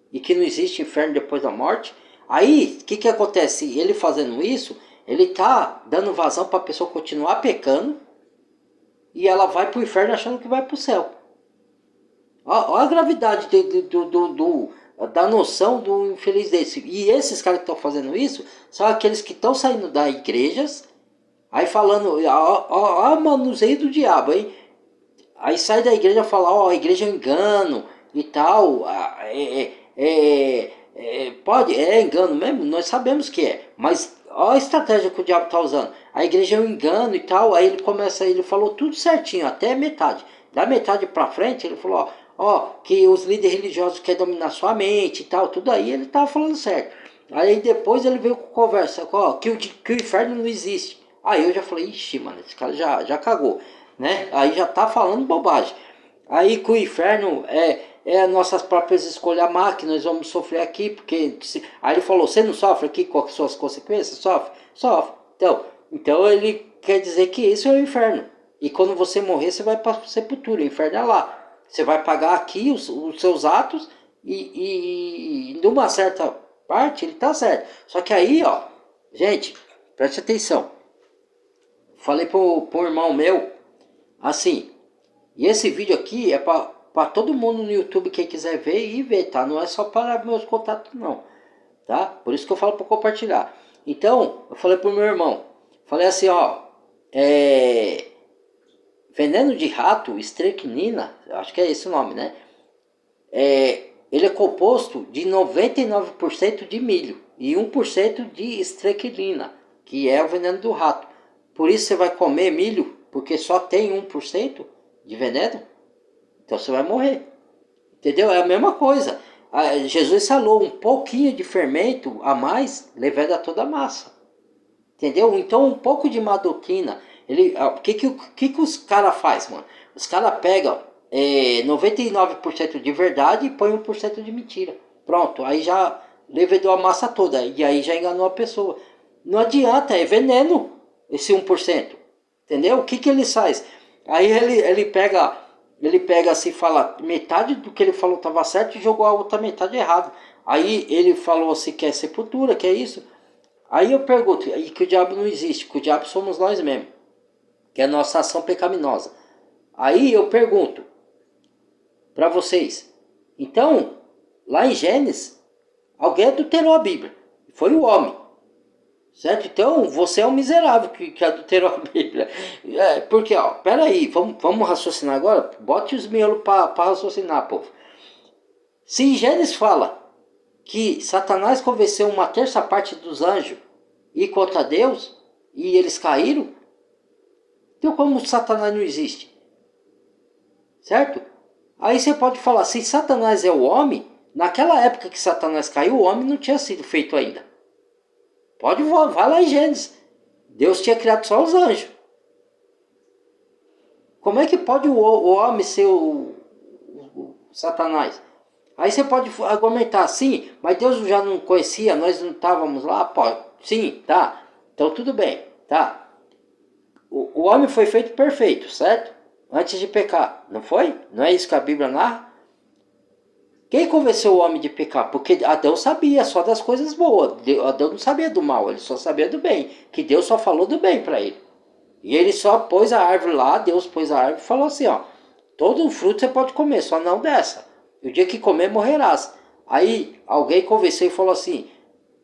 e que não existe inferno depois da morte. Aí, o que que acontece? Ele fazendo isso, ele tá dando vazão para a pessoa continuar pecando, e ela vai pro inferno achando que vai pro céu. Olha a gravidade da noção do infeliz desse. E esses caras que estão fazendo isso são aqueles que estão saindo das igrejas, aí falando, ó, manuseio do diabo, hein? Aí sai da igreja e fala, ó, a igreja é engano e tal. É engano mesmo, nós sabemos que é. Mas olha a estratégia que o diabo está usando. A igreja é um engano e tal. Aí ele falou tudo certinho, até metade. Da metade para frente, ele falou, ó, que os líderes religiosos querem dominar sua mente e tal. Tudo aí ele estava falando certo. Aí depois ele veio com conversa, ó, que o inferno não existe. Aí eu já falei, ixi, mano, esse cara já cagou, né? Aí já tá falando bobagem. Aí que o inferno é as nossas próprias escolhas má, que nós vamos sofrer aqui, porque... Aí ele falou, você não sofre aqui com as suas consequências? Sofre? Sofre. Então ele quer dizer que isso é o inferno. E quando você morrer, você vai para a sepultura, o inferno é lá. Você vai pagar aqui os seus atos e numa certa parte ele tá certo. Só que aí, ó, gente, preste atenção. Falei pro irmão meu, assim, e esse vídeo aqui é para todo mundo no YouTube, quem quiser ver e ver, tá? Não é só para meus contatos não, tá? Por isso que eu falo para compartilhar. Então, eu falei pro meu irmão, falei assim, ó, veneno de rato, estricnina, acho que é esse o nome, né? Ele é composto de 99% de milho e 1% de estricnina, que é o veneno do rato. Por isso você vai comer milho, porque só tem 1% de veneno, então você vai morrer. Entendeu? É a mesma coisa. Jesus falou, um pouquinho de fermento a mais leveda toda a massa. Entendeu? Então um pouco de má doutrina, o que os caras fazem, mano? Os caras pegam 99% de verdade e põem 1% de mentira. Pronto, aí já levedou a massa toda, e aí já enganou a pessoa. Não adianta, é veneno esse 1%. Entendeu? O que eles fazem? Aí ele pega assim, fala metade do que ele falou estava certo e jogou a outra metade errado. Aí ele falou assim que é sepultura, que é isso. Aí eu pergunto, e que o diabo não existe, que o diabo somos nós mesmos, que é a nossa ação pecaminosa. Aí eu pergunto para vocês, então, lá em Gênesis, alguém adulterou a Bíblia, foi o homem, certo? Então, você é um miserável que adulterou a Bíblia. Porque, peraí, vamos raciocinar agora? Bote os miolos para raciocinar, povo. Se em Gênesis fala que Satanás convenceu uma terça parte dos anjos e contra Deus, e eles caíram, então como Satanás não existe? Certo? Aí você pode falar, se Satanás é o homem, naquela época que Satanás caiu, o homem não tinha sido feito ainda. Vai lá em Gênesis. Deus tinha criado só os anjos. Como é que pode o homem ser o Satanás? Aí você pode argumentar, sim, mas Deus já não conhecia, nós não estávamos lá, pode. Sim, tá. Então tudo bem, tá. O homem foi feito perfeito, certo? Antes de pecar, não foi? Não é isso que a Bíblia narra? Quem convenceu o homem de pecar? Porque Adão sabia só das coisas boas. Adão não sabia do mal, ele só sabia do bem. Que Deus só falou do bem para ele. E ele só pôs a árvore lá, Deus pôs a árvore e falou assim, todo fruto você pode comer, só não dessa. E o dia que comer, morrerás. Aí alguém convenceu e falou assim,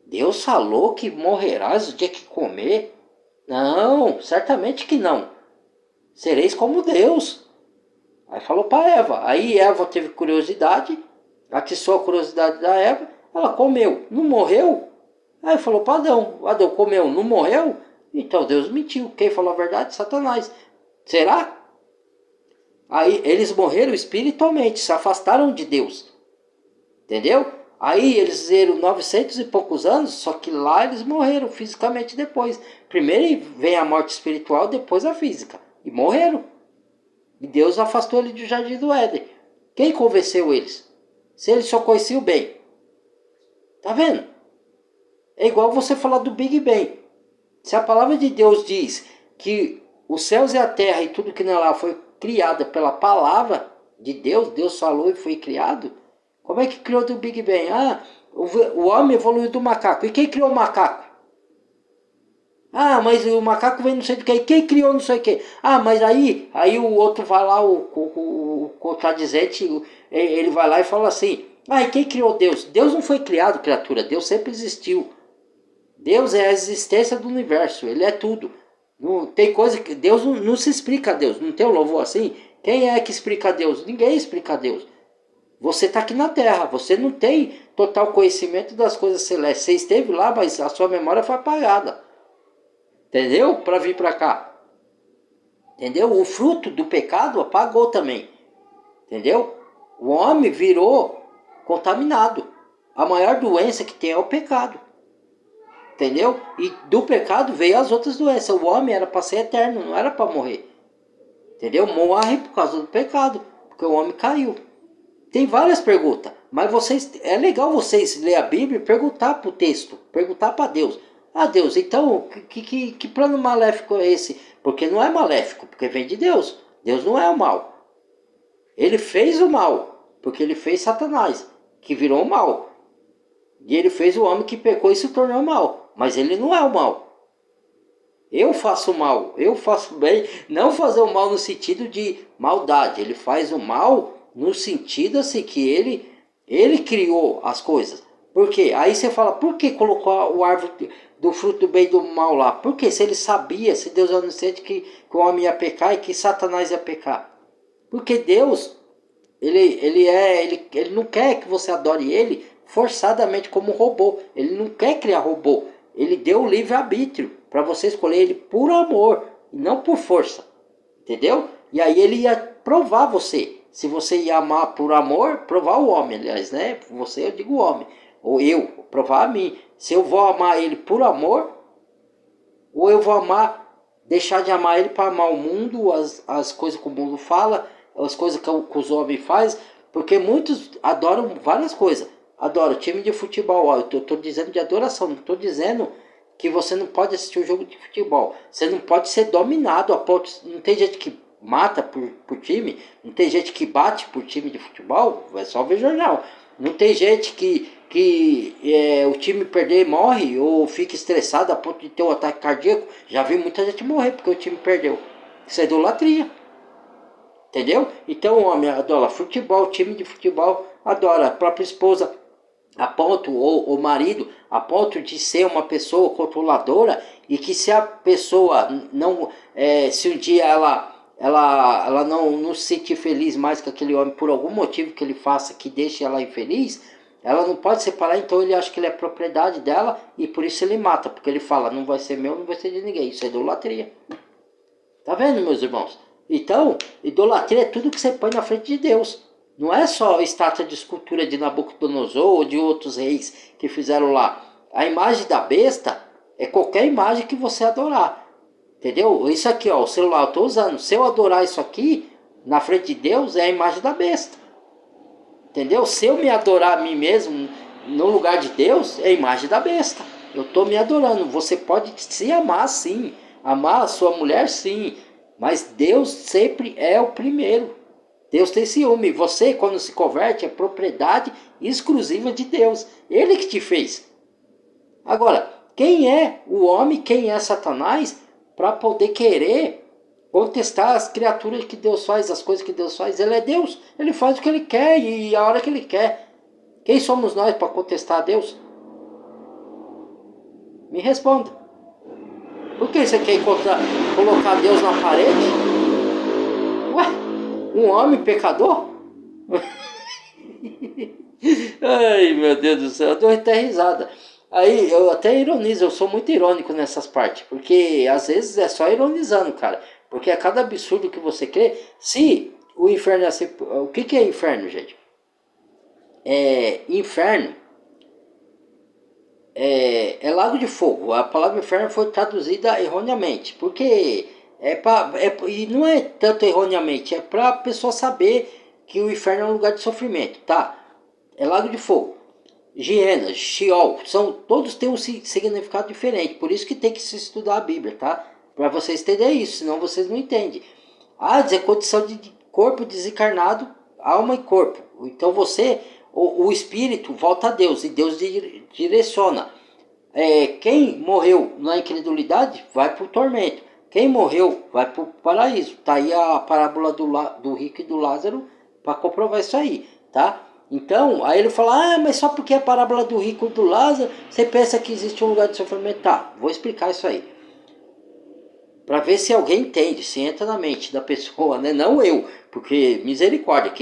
Deus falou que morrerás o dia que comer? Não, certamente que não. Sereis como Deus. Aí falou para Eva. Aí Eva teve curiosidade, atiçou a curiosidade da Eva, ela comeu, não morreu? Aí falou para Adão, Adão comeu, não morreu? Então Deus mentiu. Quem falou a verdade? Satanás. Será? Aí eles morreram espiritualmente, se afastaram de Deus. Entendeu? Aí eles viveram 900 e poucos anos, só que lá eles morreram fisicamente depois. Primeiro vem a morte espiritual, depois a física. E morreram. E Deus afastou ele do jardim do Éden. Quem convenceu eles? Se eles só conheciam o bem. Tá vendo? É igual você falar do Big Bang. Se a palavra de Deus diz que os céus e a terra e tudo que nela foi criada pela palavra de Deus, Deus falou e foi criado, como é que criou do Big Bang? O homem evoluiu do macaco. E quem criou o macaco? Mas o macaco vem não sei do que. E quem criou não sei o que? Mas aí o outro vai lá, o contradizente, ele vai lá e fala assim, e quem criou Deus? Deus não foi criado, criatura. Deus sempre existiu. Deus é a existência do universo. Ele é tudo. Não tem coisa que Deus não se explica a Deus. Não tem um louvor assim? Quem é que explica a Deus? Ninguém explica a Deus. Você está aqui na Terra. Você não tem total conhecimento das coisas celestes. Você esteve lá, mas a sua memória foi apagada. Entendeu? Para vir para cá. Entendeu? O fruto do pecado apagou também. Entendeu? O homem virou contaminado. A maior doença que tem é o pecado. Entendeu? E do pecado veio as outras doenças. O homem era para ser eterno, não era para morrer. Entendeu? Morre por causa do pecado, porque o homem caiu. Tem várias perguntas, mas é legal vocês ler a Bíblia e perguntar para o texto, perguntar para Deus. Deus, então, que plano maléfico é esse? Porque não é maléfico, porque vem de Deus. Deus não é o mal. Ele fez o mal, porque ele fez Satanás, que virou o mal. E ele fez o homem que pecou e se tornou mal. Mas ele não é o mal. Eu faço mal, eu faço bem. Não fazer o mal no sentido de maldade. Ele faz o mal no sentido assim que ele criou as coisas. Por quê? Aí você fala, por que colocou o árvore do fruto do bem e do mal lá? Porque se ele sabia, se Deus é onisciente que o homem ia pecar e que Satanás ia pecar. Porque Deus, ele não quer que você adore ele forçadamente como robô. Ele não quer criar robô. Ele deu o livre-arbítrio para você escolher ele por amor e não por força. Entendeu? E aí ele ia provar você se você ia amar por amor, provar o homem, aliás, né? Você, eu digo homem, ou eu, provar a mim. Se eu vou amar ele por amor, ou eu vou amar, deixar de amar ele para amar o mundo, as coisas que o mundo fala, as coisas que os homens fazem, porque muitos adoram várias coisas. Adoram time de futebol, ó, eu estou dizendo de adoração, não estou dizendo que você não pode assistir um jogo de futebol. Você não pode ser dominado a ponto. Não tem gente que mata por time, não tem gente que bate por time de futebol, é só ver jornal. Não tem gente que o time perder e morre ou fica estressado a ponto de ter um ataque cardíaco. Já vi muita gente morrer porque o time perdeu. Isso é idolatria. Entendeu? Então o homem adora futebol, time de futebol, adora a própria esposa, a ponto, ou o marido, a ponto de ser uma pessoa controladora, e que se a pessoa não, se um dia ela não se sentir feliz mais com aquele homem por algum motivo que ele faça que deixe ela infeliz, ela não pode separar, então ele acha que ele é propriedade dela e por isso ele mata, porque ele fala, não vai ser meu, não vai ser de ninguém, isso é idolatria. Tá vendo, meus irmãos? Então, idolatria é tudo que você põe na frente de Deus. Não é só estátua de escultura de Nabucodonosor ou de outros reis que fizeram lá. A imagem da besta é qualquer imagem que você adorar. Entendeu? Isso aqui, ó, o celular eu estou usando. Se eu adorar isso aqui, na frente de Deus, é a imagem da besta. Entendeu? Se eu me adorar a mim mesmo no lugar de Deus, é a imagem da besta. Eu estou me adorando. Você pode se amar, sim. Amar a sua mulher, sim. Mas Deus sempre é o primeiro. Deus tem ciúme. Você, quando se converte, é propriedade exclusiva de Deus. Ele que te fez. Agora, quem é o homem, quem é Satanás, para poder querer contestar as criaturas que Deus faz, as coisas que Deus faz? Ele é Deus. Ele faz o que ele quer e a hora que ele quer. Quem somos nós para contestar a Deus? Me responda. Por que você quer colocar Deus na parede? Ué, um homem pecador? Ai, meu Deus do céu, eu dou até risada. Aí eu até ironizo, eu sou muito irônico nessas partes, porque às vezes é só ironizando, cara. Porque a cada absurdo que você crê, se o inferno é assim, o que é inferno, gente? Inferno é lago de fogo. A palavra inferno foi traduzida erroneamente, porque e não é tanto erroneamente, é para a pessoa saber que o inferno é um lugar de sofrimento, tá? É lago de fogo. Geena, Sheol, todos têm um significado diferente, por isso que tem que se estudar a Bíblia, tá? Para vocês entenderem isso, senão vocês não entendem. Dizer condição de corpo desencarnado, alma e corpo. Então o espírito volta a Deus e Deus direciona. Quem morreu na incredulidade vai para o tormento. Quem morreu vai para o paraíso. Tá aí a parábola do rico e do Lázaro para comprovar isso aí, tá? Então, aí ele fala, mas só porque é a parábola do rico e do Lázaro, você pensa que existe um lugar de sofrimento? Tá, vou explicar isso aí. Para ver se alguém entende, se entra na mente da pessoa, né? Não eu, porque misericórdia,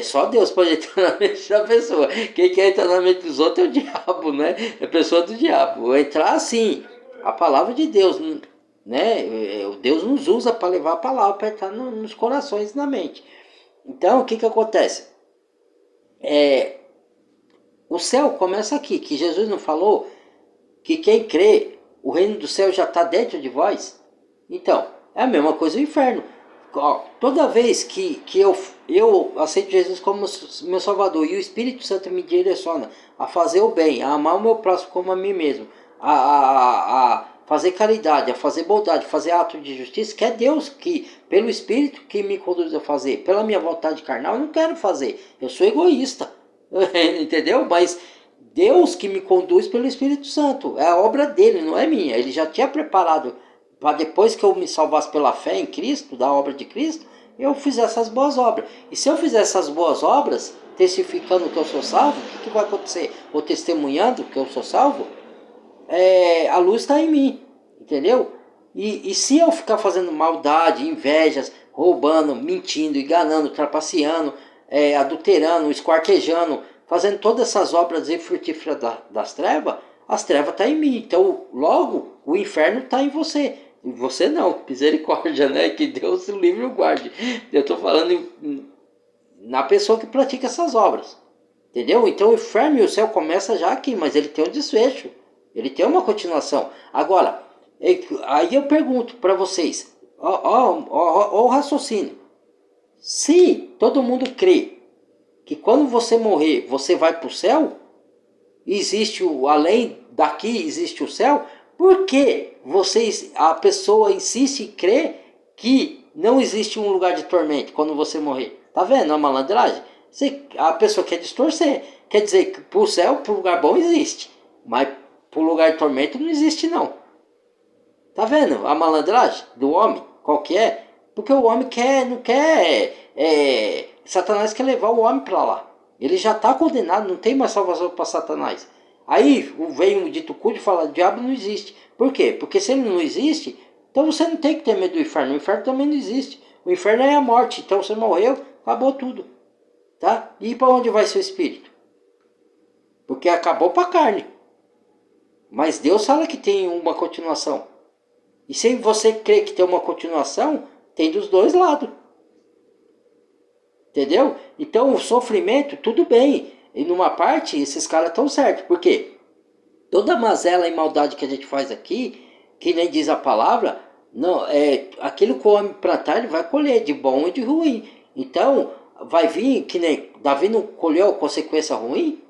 só Deus pode entrar na mente da pessoa. Quem quer entrar na mente dos outros é o diabo, né? É a pessoa do diabo. Entrar assim, a palavra de Deus, né? Deus nos usa para levar a palavra, para entrar nos corações e na mente. Então, o que acontece? O céu começa aqui, que Jesus não falou que quem crê, o reino do céu já está dentro de vós? Então, é a mesma coisa o inferno. Toda vez que eu aceito Jesus como meu Salvador e o Espírito Santo me direciona a fazer o bem, a amar o meu próximo como a mim mesmo, a fazer caridade, a fazer bondade, a fazer ato de justiça, que é Deus que, pelo Espírito que me conduz a fazer, pela minha vontade carnal, eu não quero fazer. Eu sou egoísta, entendeu? Mas Deus que me conduz pelo Espírito Santo, é a obra dele, não é minha. Ele já tinha preparado para depois que eu me salvasse pela fé em Cristo, da obra de Cristo, eu fizer essas boas obras. E se eu fizer essas boas obras, testificando que eu sou salvo, o que vai acontecer? Ou testemunhando que eu sou salvo, a luz está em mim, entendeu? E se eu ficar fazendo maldade, invejas, roubando, mentindo, enganando, trapaceando, adulterando, esquartejando, fazendo todas essas obras infrutíferas das trevas, as trevas estão em mim. Então, logo, o inferno está em você. Em você não, misericórdia, né? Que Deus o livre e o guarde. Eu estou falando na pessoa que pratica essas obras. Entendeu? Então o inferno e o céu começa já aqui, mas ele tem um desfecho. Ele tem uma continuação. Agora, aí eu pergunto para vocês, ó o raciocínio. Se todo mundo crê que quando você morrer, você vai para o céu, existe o além daqui, existe o céu, por que a pessoa insiste em crer que não existe um lugar de tormento quando você morrer? Tá vendo a malandragem? A pessoa quer distorcer. Quer dizer que para o céu, para o lugar bom existe, mas para o lugar de tormento não existe não. Tá vendo a malandragem do homem? Qual que é? Porque o homem não quer... Satanás quer levar o homem para lá. Ele já está condenado, não tem mais salvação para Satanás. Aí vem um dito cujo e fala, o diabo não existe. Por quê? Porque se ele não existe, então você não tem que ter medo do inferno. O inferno também não existe. O inferno é a morte. Então você morreu, acabou tudo. Tá? E para onde vai seu espírito? Porque acabou para a carne. Mas Deus fala que tem uma continuação. E se você crê que tem uma continuação, tem dos dois lados. Entendeu? Então o sofrimento, tudo bem. E numa parte, esses caras estão certos. Por quê? Toda mazela e maldade que a gente faz aqui, que nem diz a palavra, não, aquilo que o homem plantar, ele vai colher, de bom e de ruim. Então, vai vir, que nem Davi não colheu a consequência ruim,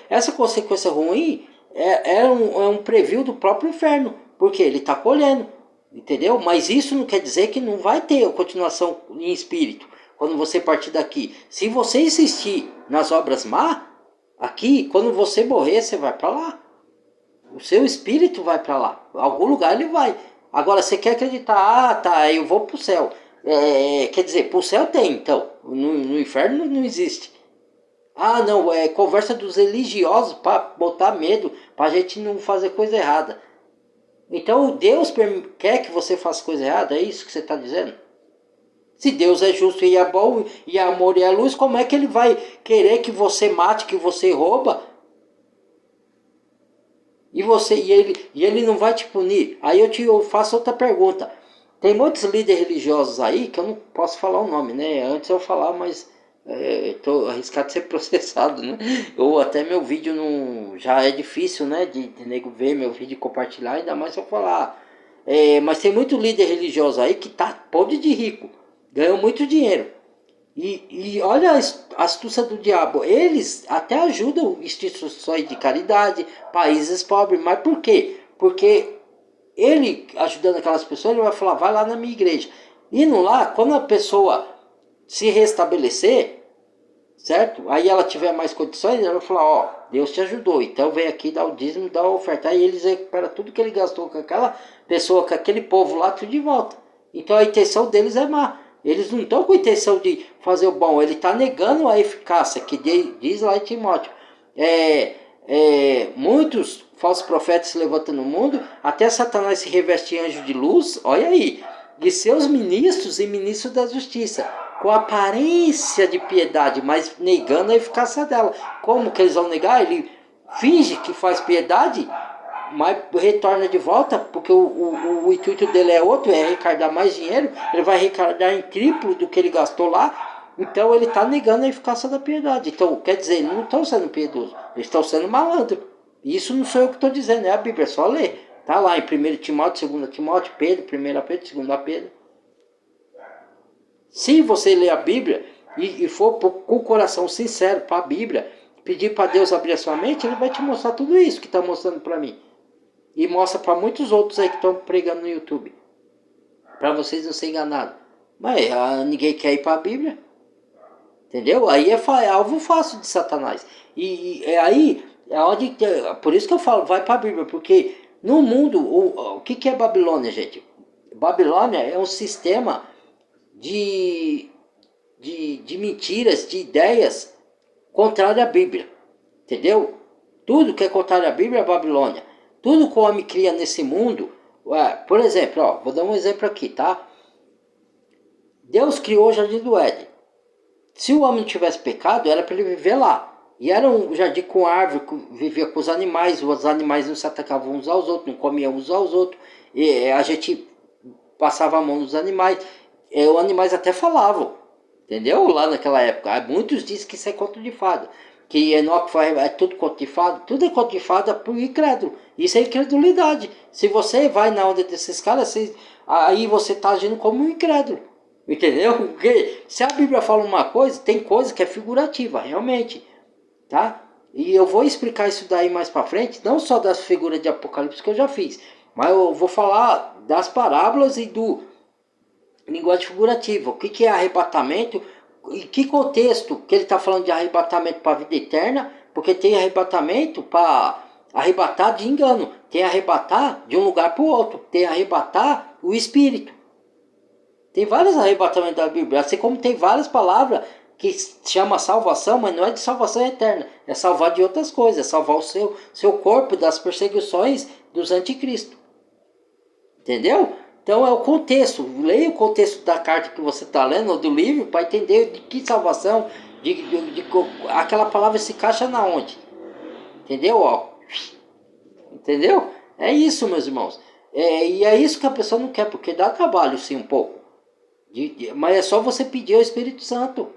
essa consequência ruim é um preview do próprio inferno, porque ele está colhendo, entendeu? Mas isso não quer dizer que não vai ter continuação em espírito, quando você partir daqui. Se você insistir nas obras má, aqui, quando você morrer, você vai para lá. O seu espírito vai para lá. Algum lugar ele vai. Agora, você quer acreditar, tá, eu vou para o céu. Quer dizer, para o céu tem, então. No inferno não existe. Ah, não, é conversa dos religiosos para botar medo, para a gente não fazer coisa errada. Então, Deus quer que você faça coisa errada? É isso que você está dizendo? Se Deus é justo e é bom, e é amor e é luz, como é que ele vai querer que você mate, que você rouba? E ele não vai te punir. Aí eu faço outra pergunta. Tem muitos líderes religiosos aí, que eu não posso falar o nome, né? Antes eu falar, mas estou arriscado de ser processado, né? Ou até meu vídeo não, já é difícil, né? De nego ver meu vídeo e compartilhar, ainda mais se eu falar. Mas tem muito líder religioso aí que tá podre de rico. Ganhou muito dinheiro. E olha a astúcia do diabo. Eles até ajudam instituições de caridade, países pobres. Mas por quê? Porque ele, ajudando aquelas pessoas, ele vai falar, vai lá na minha igreja. Indo lá, quando a pessoa se restabelecer, certo? Aí ela tiver mais condições, ela vai falar, ó, Deus te ajudou. Então vem aqui, dá o dízimo, dá a oferta. Aí eles recuperam tudo que ele gastou com aquela pessoa, com aquele povo lá, tudo de volta. Então a intenção deles é má. Eles não estão com a intenção de fazer o bom, ele está negando a eficácia, que diz lá em Timóteo. Muitos falsos profetas se levantam no mundo, até Satanás se reveste em anjo de luz, olha aí, de seus ministros e ministros da justiça, com aparência de piedade, mas negando a eficácia dela. Como que eles vão negar? Ele finge que faz piedade, mas retorna de volta, porque o intuito dele é outro, é arrecadar mais dinheiro, ele vai arrecadar em triplo do que ele gastou lá, então ele está negando a eficácia da piedade. Então, quer dizer, eles não estão sendo piedosos, eles estão sendo malandros. Isso não sou eu que estou dizendo, é a Bíblia, é só ler. Está lá em 1 Timóteo, 2 Timóteo, Pedro, 1 Pedro, 2 Pedro. Se você ler a Bíblia e for com o coração sincero para a Bíblia, pedir para Deus abrir a sua mente, ele vai te mostrar tudo isso que está mostrando para mim. E mostra para muitos outros aí que estão pregando no YouTube. Para vocês não serem enganados. Mas ninguém quer ir para a Bíblia. Entendeu? Aí é alvo fácil de Satanás. Aí é onde. Por isso que eu falo, vai para a Bíblia. Porque no mundo, o que é Babilônia, gente? Babilônia é um sistema de mentiras, de ideias contrário à Bíblia. Entendeu? Tudo que é contrário à Bíblia é Babilônia. Tudo que o homem cria nesse mundo, por exemplo, vou dar um exemplo aqui, tá? Deus criou o Jardim do Éden. Se o homem não tivesse pecado, era para ele viver lá. E era um jardim com árvore, vivia com os animais não se atacavam uns aos outros, não comiam uns aos outros. E a gente passava a mão nos animais, os animais até falavam. Entendeu? Lá naquela época. Muitos dizem que isso é conto de fada. Que Enoque é tudo conto de fada. Tudo é conto de fada por incrédulo. Isso é incredulidade. Se você vai na onda desses caras, aí você está agindo como um incrédulo. Entendeu? Porque se a Bíblia fala uma coisa, tem coisa que é figurativa, realmente. Tá? E eu vou explicar isso daí mais para frente. Não só das figuras de Apocalipse que eu já fiz. Mas eu vou falar das parábolas e do linguagem figurativa. O que é arrebatamento? Em que contexto que ele está falando de arrebatamento para a vida eterna? Porque tem arrebatamento para arrebatar de engano. Tem arrebatar de um lugar para o outro. Tem arrebatar o espírito. Tem vários arrebatamentos da Bíblia. Assim como tem várias palavras que chama salvação, mas não é de salvação eterna. É salvar de outras coisas. É salvar o seu corpo das perseguições dos anticristos. Entendeu? Então é o contexto. Leia o contexto da carta que você está lendo, ou do livro, para entender de que salvação, aquela palavra se encaixa na onde. Entendeu? Ó. Entendeu? É isso, meus irmãos. E é isso que a pessoa não quer, porque dá trabalho sim um pouco. Mas é só você pedir ao Espírito Santo.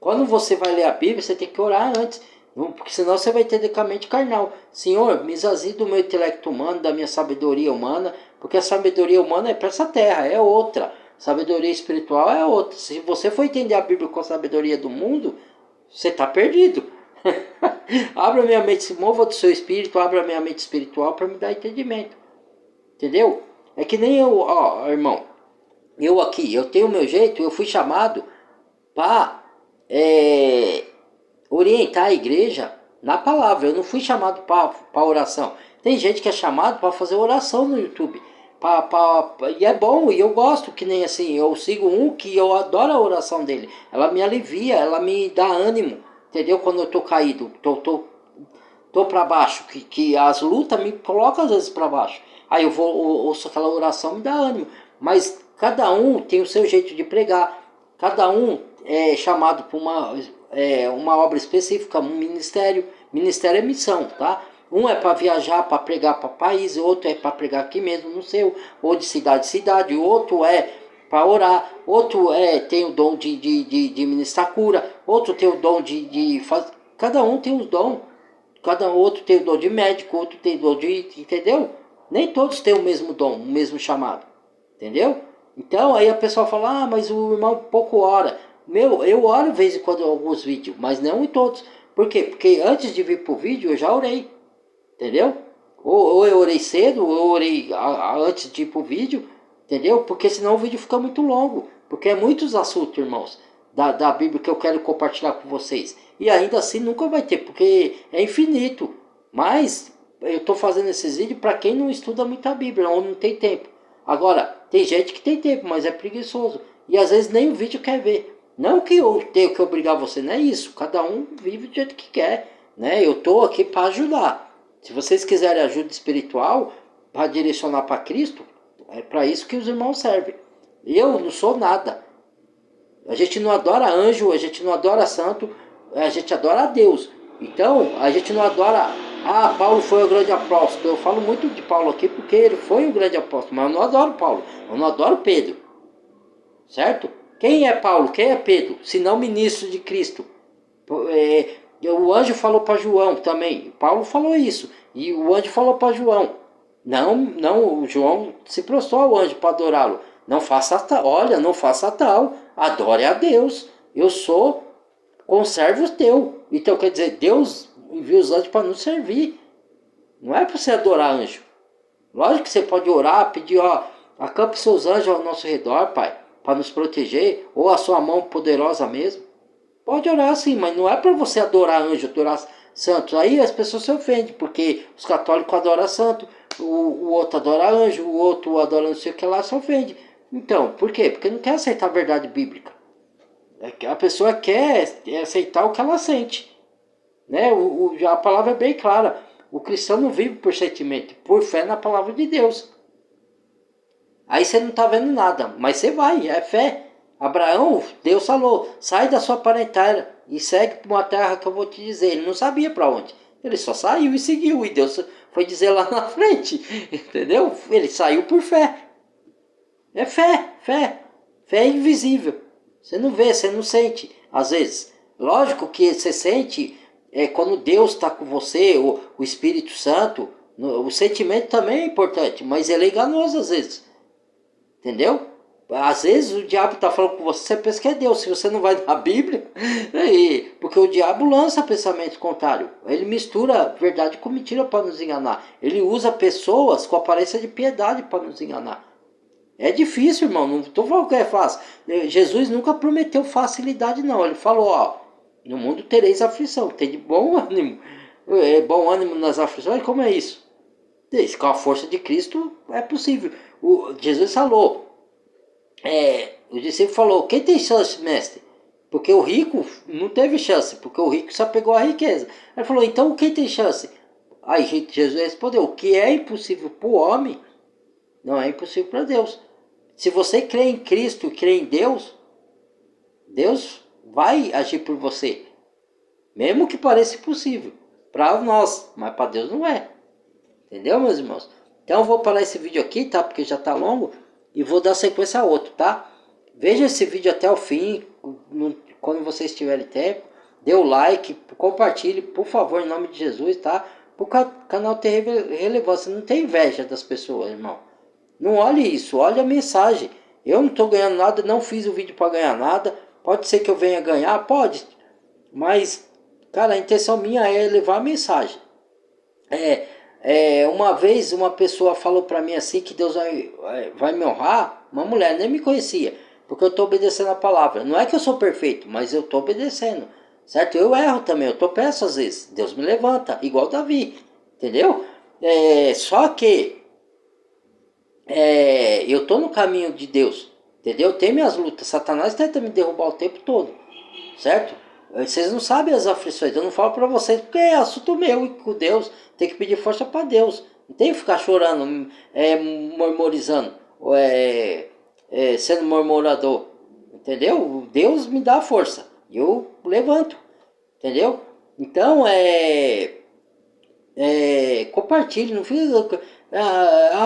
Quando você vai ler a Bíblia, você tem que orar antes. Porque senão você vai ter com a mente carnal. Senhor, me esvazie do meu intelecto humano, da minha sabedoria humana. Porque a sabedoria humana é para essa terra, é outra. Sabedoria espiritual é outra. Se você for entender a Bíblia com a sabedoria do mundo, você está perdido. Abra minha mente, se mova do seu espírito, abra minha mente espiritual para me dar entendimento. Entendeu? É que nem eu, ó, irmão. Eu aqui, eu tenho o meu jeito, eu fui chamado para orientar a igreja na palavra. Eu não fui chamado para oração. Tem gente que é chamado para fazer oração no YouTube. E é bom, e eu gosto, que nem assim, eu sigo um que eu adoro a oração dele. Ela me alivia, ela me dá ânimo. Entendeu? Quando eu tô caído, tô para baixo, que as lutas me colocam às vezes para baixo. Aí eu vou, ouço aquela oração, me dá ânimo. Mas cada um tem o seu jeito de pregar. Cada um é chamado para uma obra específica, um ministério. Ministério é missão, tá? Um é para viajar, para pregar para país, outro é para pregar aqui mesmo no seu, ou de cidade em cidade, outro é para orar, outro tem o dom de ministrar cura, outro tem o dom de fazer. Cada um tem os dons, cada outro tem o dom de médico, outro tem o dom de. Entendeu? Nem todos têm o mesmo dom, o mesmo chamado. Entendeu? Então aí a pessoa fala, mas o irmão pouco ora. Eu oro de vez em quando em alguns vídeos, mas não em todos. Por quê? Porque antes de vir pro vídeo eu já orei. Entendeu? Ou eu orei cedo, ou eu orei antes de ir pro vídeo. Entendeu? Porque senão o vídeo fica muito longo. Porque é muitos assuntos, irmãos, da Bíblia que eu quero compartilhar com vocês. E ainda assim nunca vai ter, porque é infinito. Mas eu estou fazendo esses vídeos para quem não estuda muito a Bíblia, ou não tem tempo. Agora, tem gente que tem tempo, mas é preguiçoso. E às vezes nem o vídeo quer ver. Não que eu tenho que obrigar você, não é isso. Cada um vive do jeito que quer. Né? Eu estou aqui para ajudar. Se vocês quiserem ajuda espiritual, para direcionar para Cristo, é para isso que os irmãos servem. Eu não sou nada. A gente não adora anjo, a gente não adora santo, a gente adora a Deus. Então, a gente não adora... Paulo foi o grande apóstolo. Eu falo muito de Paulo aqui porque ele foi o grande apóstolo, mas eu não adoro Paulo, eu não adoro Pedro. Certo? Quem é Paulo? Quem é Pedro? Se não ministro de Cristo. O anjo falou para João também. Paulo falou isso. E o anjo falou para João. Não, o João se prostrou ao anjo para adorá-lo. Não faça tal. Olha, não faça tal. Adore a Deus. Eu sou conservo teu. Então quer dizer, Deus envia os anjos para nos servir. Não é para você adorar anjo. Lógico que você pode orar, pedir, acampe seus anjos ao nosso redor, Pai, para nos proteger, ou a sua mão poderosa mesmo. Pode orar sim, mas não é para você adorar anjo, adorar santos. Aí as pessoas se ofendem, porque os católicos adoram santo, o outro adora anjo, o outro adora não sei o que lá, se ofende. Então, por quê? Porque não quer aceitar a verdade bíblica. A pessoa quer aceitar o que ela sente. Né? A palavra é bem clara. O cristão não vive por sentimento, por fé na palavra de Deus. Aí você não está vendo nada, mas você vai, é fé. Abraão, Deus falou, sai da sua parentela e segue para uma terra que eu vou te dizer. Ele não sabia para onde. Ele só saiu e seguiu. E Deus foi dizer lá na frente. Entendeu? Ele saiu por fé. É fé, fé. Fé é invisível. Você não vê, você não sente, às vezes. Lógico que você sente quando Deus está com você, o Espírito Santo, o sentimento também é importante, mas ele é enganoso às vezes. Entendeu? Às vezes o diabo está falando com você, você pensa que é Deus. Se você não vai na Bíblia, porque o diabo lança pensamento contrário. Ele mistura verdade com mentira para nos enganar. Ele usa pessoas com aparência de piedade para nos enganar. É difícil, irmão. Não estou falando que é fácil. Jesus nunca prometeu facilidade, não. Ele falou, ó, no mundo tereis aflição. Tem de bom ânimo. Bom ânimo nas aflições, como é isso? Com a força de Cristo é possível. Jesus falou, o discípulo falou, quem tem chance, mestre? Porque o rico não teve chance, porque o rico só pegou a riqueza. Ele falou, então quem tem chance? Aí Jesus respondeu, o que é impossível para o homem, não é impossível para Deus. Se você crê em Cristo e crê em Deus, Deus vai agir por você. Mesmo que pareça impossível. Para nós, mas para Deus não é. Entendeu, meus irmãos? Então eu vou parar esse vídeo aqui, tá? Porque já tá longo. E vou dar sequência a outro, tá? Veja esse vídeo até o fim. Quando vocês tiverem tempo. Dê o like. Compartilhe, por favor, em nome de Jesus, tá? Para o canal ter relevância. Não tem inveja das pessoas, irmão. Não olhe isso. Olhe a mensagem. Eu não estou ganhando nada. Não fiz o vídeo para ganhar nada. Pode ser que eu venha ganhar. Pode. Mas, cara, a intenção minha é levar a mensagem. Uma vez uma pessoa falou para mim assim que Deus vai me honrar, uma mulher, nem me conhecia, porque eu estou obedecendo a palavra. Não é que eu sou perfeito, mas eu estou obedecendo, certo? Eu erro também, eu tropeço às vezes, Deus me levanta, igual Davi, entendeu? Só que eu estou no caminho de Deus, entendeu? Tem minhas lutas, Satanás tenta me derrubar o tempo todo, certo? Vocês não sabem as aflições, eu não falo para vocês porque é assunto meu e com Deus, tem que pedir força para Deus. Não tem que ficar chorando, murmurizando, sendo murmurador, entendeu? Deus me dá força, eu levanto, entendeu? Então, compartilhe, não fica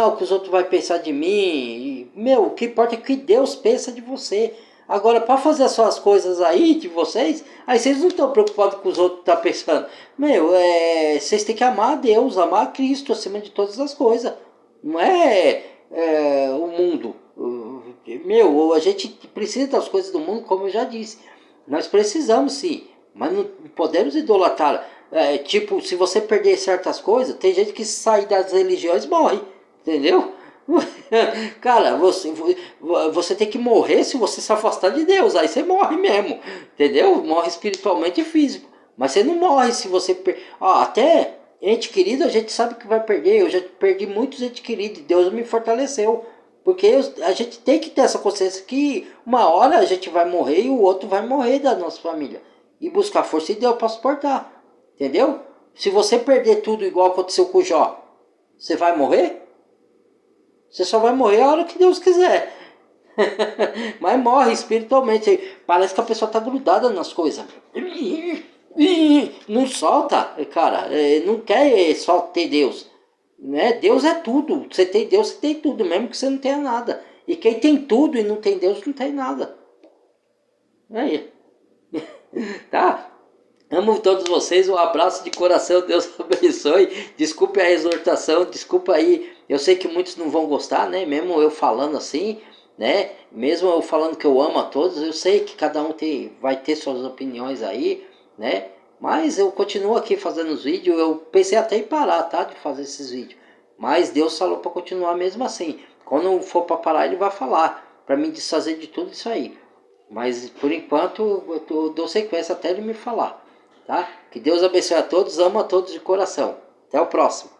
o que os outros vão pensar de mim. O que importa é o que Deus pensa de você. Agora, para fazer as suas coisas aí, de vocês, aí vocês não estão preocupados com os outros estão pensando. Vocês têm que amar a Deus, amar a Cristo acima de todas as coisas. Não o mundo. A gente precisa das coisas do mundo, como eu já disse. Nós precisamos sim, mas não podemos idolatrar. Tipo, se você perder certas coisas, tem gente que sai das religiões e morre, entendeu? Cara, você tem que morrer se você se afastar de Deus, aí você morre mesmo, entendeu? Morre espiritualmente e físico, mas você não morre se você... até ente querido a gente sabe que vai perder, eu já perdi muitos entes queridos, Deus me fortaleceu, porque a gente tem que ter essa consciência que uma hora a gente vai morrer e o outro vai morrer da nossa família, e buscar força em Deus para suportar, entendeu? Se você perder tudo igual aconteceu com o Jó, você vai morrer? Você só vai morrer a hora que Deus quiser. Mas morre espiritualmente. Parece que a pessoa está grudada nas coisas. Não solta, cara. Não quer só ter Deus. Né? Deus é tudo. Você tem Deus, você tem tudo, mesmo que você não tenha nada. E quem tem tudo e não tem Deus, não tem nada. Aí. Tá? Amo todos vocês, um abraço de coração, Deus abençoe. Desculpe a exortação, desculpa aí. Eu sei que muitos não vão gostar, né? Mesmo eu falando assim, né? Mesmo eu falando que eu amo a todos, eu sei que cada um vai ter suas opiniões aí, né? Mas eu continuo aqui fazendo os vídeos. Eu pensei até em parar, tá? De fazer esses vídeos. Mas Deus falou para continuar mesmo assim. Quando for para parar, Ele vai falar para me desfazer de tudo isso aí. Mas por enquanto eu dou sequência até Ele me falar. Tá? Que Deus abençoe a todos, amo a todos de coração. Até o próximo.